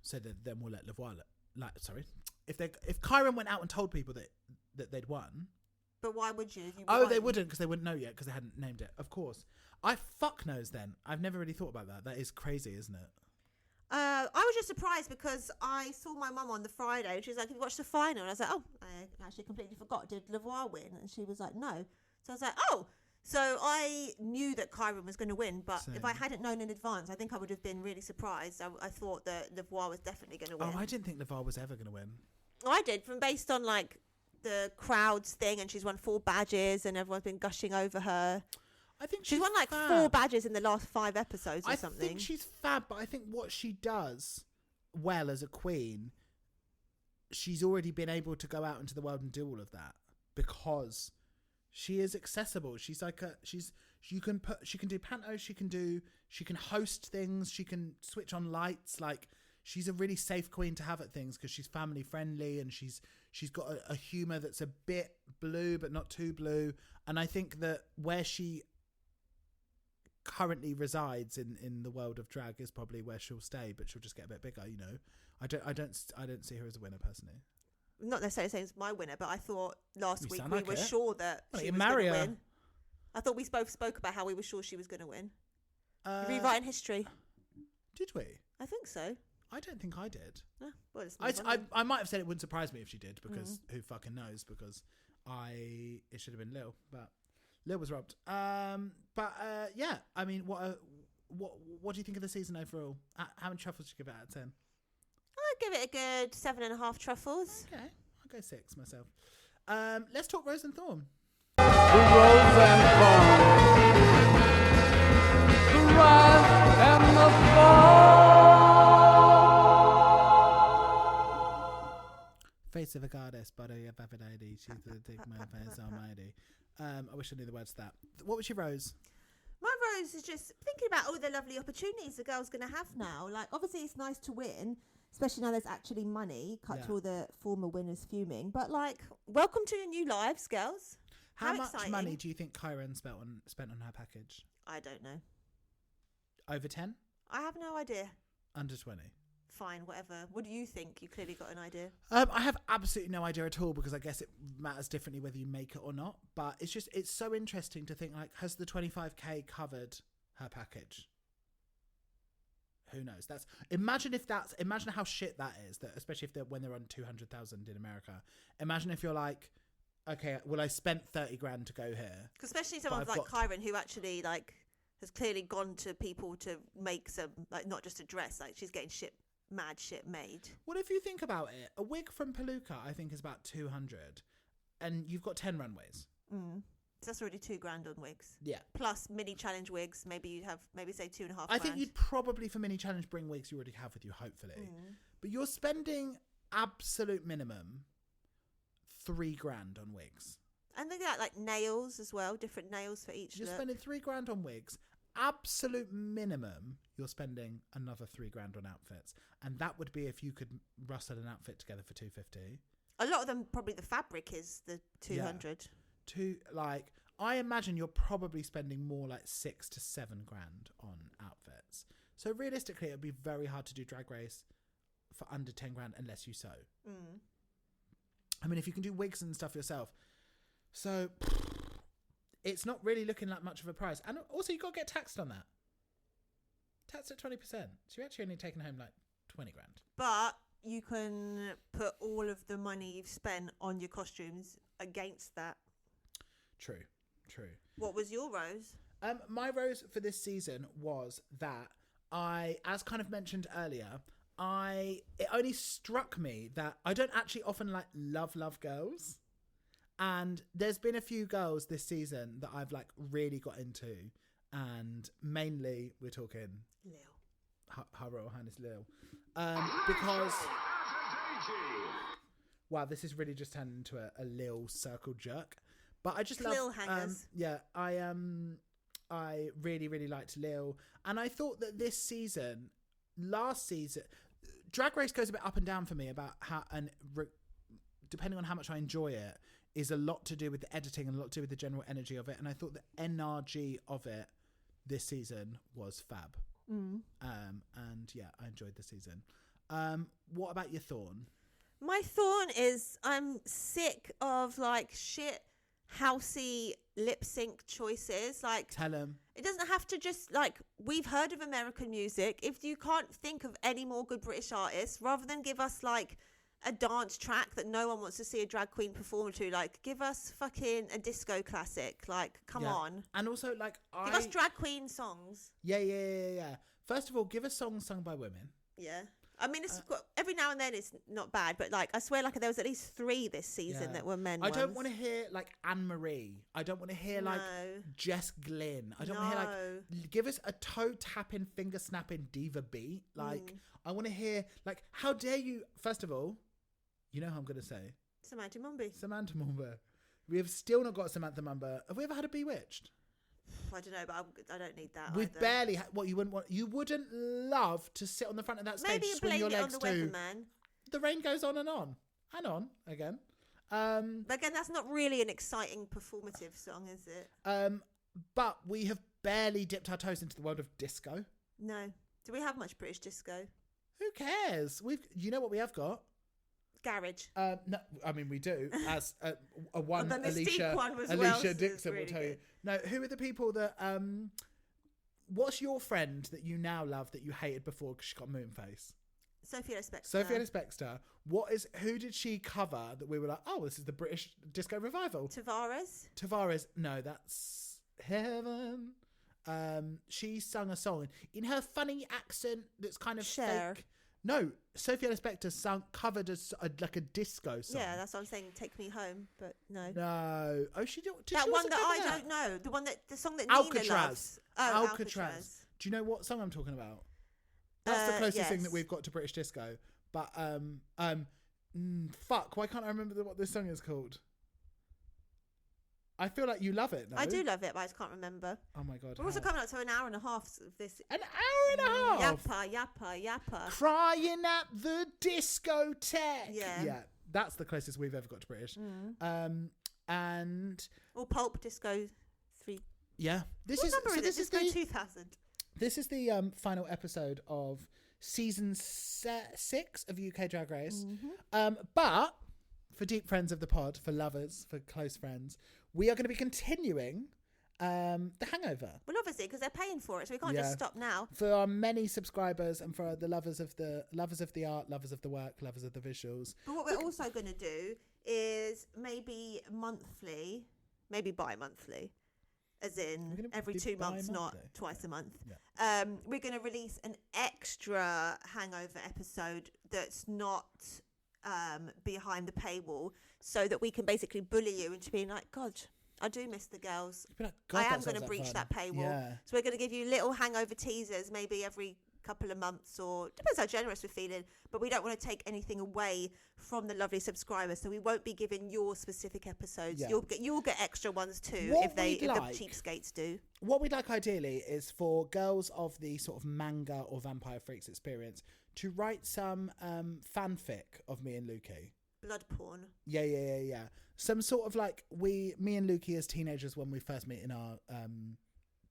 So then we'll let Lavoie if Kyron went out and told people that they'd won. But why would you? They wouldn't, because they wouldn't know yet, because they hadn't named it. Of course. I fuck knows then. I've never really thought about that. That is crazy, isn't it? I was just surprised because I saw my mum on the Friday and she was like, have you watched the final? And I was like, oh, I actually completely forgot. Did Lavoie win? And she was like, no. So I was like, oh. So I knew that Kyron was going to win, but if I hadn't known in advance, I think I would have been really surprised. I thought that Lavoie was definitely going to win. Oh, I didn't think Lavoie was ever going to win. I did, based on like the crowds thing, and she's won 4 badges and everyone's been gushing over her. I think she's won like fab. 4 badges in the last 5 episodes or something. I think she's fab, but I think what she does well as a queen, she's already been able to go out into the world and do all of that because she is accessible. She's like she can do pantos, she can host things, she can switch on lights. Like, she's a really safe queen to have at things because she's family friendly, and she's got a humour that's a bit blue but not too blue. And I think that where she currently resides in the world of drag is probably where she'll stay, but she'll just get a bit bigger, you know. I don't see her as a winner personally. Not necessarily saying it's my winner, but I thought last week we were sure that she was going to win. I thought we both spoke about how we were sure she was going to win. Rewriting history. Did we? I think so. I don't think I did. Well, I might have said it wouldn't surprise me if she did, because who fucking knows? Because it should have been Lil, but Lil was robbed. Yeah. I mean, what do you think of the season overall? How many truffles should you give it out of 10? I'd give it a good 7.5 truffles. Okay, I'll go 6 myself. Let's talk Rose and Thorn. The Rose and Thorn. The rise and the fall. Face of a goddess, body of Aphrodite. She's the dick my face almighty. I wish I knew the words to that. What was your Rose? My Rose is just thinking about all the lovely opportunities the girl's going to have now. Like, obviously it's nice to win, especially now there's actually money. Cut to all the former winners fuming. But like, welcome to your new lives, girls. How much exciting. Money do you think Kyron spent on her package? I don't know. Over 10? I have no idea. Under 20? Fine, whatever. What do you think? You clearly got an idea. I have absolutely no idea at all, because I guess it matters differently whether you make it or not. But it's so interesting to think, like, has the 25k covered her package? Who knows? Imagine how shit that is. That especially when they're on 200,000 in America. Imagine if you're like, okay, well, I spent 30 grand to go here. Especially someone like Kyron, who actually like has clearly gone to people to make some, like, not just a dress. Like, she's getting shit mad shit made. Well, if you think about it, a wig from Palooka, I think, is about 200, and you've got 10 runways. So that's already $2,000 on wigs. Yeah. Plus mini challenge wigs. Maybe you'd have say 2.5. I think you'd probably, for mini challenge, bring wigs you already have with you, hopefully. But you're spending absolute minimum $3,000 on wigs. And they got like nails as well, different nails for each. You're look. spending $3,000 on wigs. Absolute minimum, you're spending another $3,000 on outfits, and that would be if you could rustle an outfit together for $250. A lot of them, probably the fabric is the 200. I imagine you're probably spending more like $6,000 to $7,000 on outfits. So realistically, it would be very hard to do Drag Race for under $10,000 unless you sew. I mean, if you can do wigs and stuff yourself, so it's not really looking like much of a price. And also, you got to get taxed on that. Taxed at 20%. So you're actually only taking home like $20,000. But you can put all of the money you've spent on your costumes against that. True. What was your rose? My rose for this season was that as kind of mentioned earlier, it only struck me that I don't actually often like love girls. And there's been a few girls this season that I've like really got into, and mainly we're talking Lil. Her Royal Highness Lil, because wow, this is really just turned into a Lil circle jerk. But I just love hangers. I really liked Lil, and I thought that this season, last season, Drag Race goes a bit up and down for me about how depending on how much I enjoy it, is a lot to do with the editing and a lot to do with the general energy of it. And I thought the NRG of it this season was fab. And yeah, I enjoyed the season. What about your thorn? My thorn is I'm sick of like shit housey lip sync choices. Like, Tell them. It doesn't have to just like, we've heard of American music. If you can't think of any more good British artists, rather than give us like a dance track that no one wants to see a drag queen perform to, like give us fucking a disco classic. Like, come on. And also like give us drag queen songs. Yeah. First of all, give us songs sung by women. Yeah. I mean, it's every now and then it's not bad, but like I swear, like there was at least 3 this season that were men. I don't want to hear like Anne Marie. I don't want to hear like Jess Glynn. I don't want to hear like give us a toe tapping, finger snapping diva beat. Like I want to hear like, how dare you? First of all, you know how I'm going to say Samantha Mumby. We have still not got Samantha Mumba. Have we ever had a Bewitched? I don't know, but I don't need that. We've either. barely what you wouldn't want. You wouldn't love to sit on the front of that stage, Maybe swing your legs on the to. Weatherman. The rain goes on and on again. But again, that's not really an exciting performative song, is it? But we have barely dipped our toes into the world of disco. No. Do we have much British disco? Who cares? You know what we have got? Garage. No, I mean we do. As a one, then the Alicia, steep one was Alicia well, Dixon really will tell good. you. No, who are the people that? What's your friend that you now love that you hated before because she got moon face? Sophia Spexter. Sophia Spexter. Who did she cover that we were like, oh, this is the British disco revival? Tavares. No, that's Heaven. She sung a song in her funny accent that's kind of Cher. fake. No, Sophia Spexter covered like a disco song. Yeah, that's what I'm saying. Take Me Home, but no. No. Oh, she did. That one that I don't know. The song that Alcatraz. Nina loves. Oh, Alcatraz. Do you know what song I'm talking about? That's the closest thing that we've got to British disco. But fuck, why can't I remember what this song is called? I feel like you love it. No? I do love it, but I just can't remember. Oh my god. We're also coming up to an hour and a half of this. An hour and a half. Yappa. Crying at the discotheque. Yeah. That's the closest we've ever got to British. And Pulp Disco 3. Yeah. This what is number so is this it? is Disco the 2000. This is the final episode of season 6 of UK Drag Race. But for deep friends of the pod, for lovers, for close friends, we are going to be continuing The Hangover. Well, obviously, because they're paying for it, so we can't just stop now. For our many subscribers and for the lovers of the art, lovers of the work, lovers of the visuals. But what we're also going to do is maybe monthly, maybe bi-monthly, as in gonna every be 2 months, not bi-monthly. twice a month. Yeah. We're going to release an extra hangover episode that's not behind the paywall, so that we can basically bully you into being like, God, I do miss the girls. You'd be like, God, I that am going sounds to breach fun. that paywall. Yeah. So we're going to give you little hangover teasers, maybe every couple of months, or depends how generous we're feeling, but we don't want to take anything away from the lovely subscribers, so we won't be giving your specific episodes. Yeah. You'll get extra ones too What if we'd the like- cheapskates do. What we'd like ideally is for girls of the sort of manga or Vampire Freaks experience to write some fanfic of me and Lukey. Blood porn. Yeah. Some sort of like me and Lukey as teenagers when we first meet in our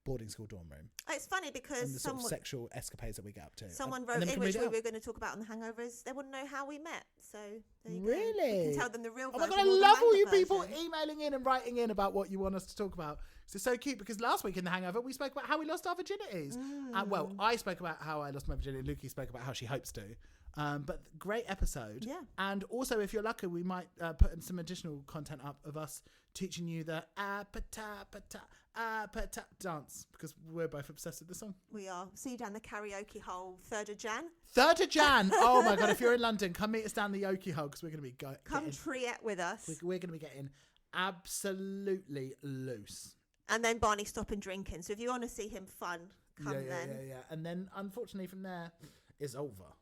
boarding school dorm room. It's funny because And the sort of sexual escapades that we get up to. someone And wrote then in can which read we it were out. going to talk about on the hangovers. They wouldn't know how we met, so there you go. Really? We can tell them the real Oh my version. God, I or the love all manga you people version. emailing in and writing in about what you want us to talk about. It's so cute because last week in the hangover we spoke about how we lost our virginities. Well, I spoke about how I lost my virginity. Lukey spoke about how she hopes to. But great episode. Yeah. And also, if you're lucky, we might put in some additional content up of us teaching you the apata dance, because we're both obsessed with the song. We are. See you down the karaoke hole, 3rd of Jan. 3rd of Jan. Oh my God, if you're in London, come meet us down the Okie hole, because we're going to be Come getting, triet with us. we're going to be getting absolutely loose. And then Barney stopping drinking. So if you want to see him fun, come then. Yeah. And then, unfortunately, from there, it's over.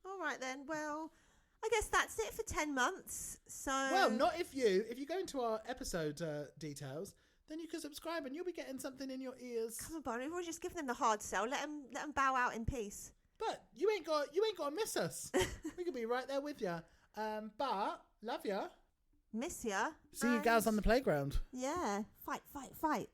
All right then. Well, I guess that's it for 10 months. So Well, not if you go into our episode details, then you can subscribe and you'll be getting something in your ears. Come on, Barney. We're just giving them the hard sell. Let them bow out in peace. But you ain't got to miss us. We could be right there with you. But love ya. Miss ya. See you guys on the playground. Yeah. Fight. Bye.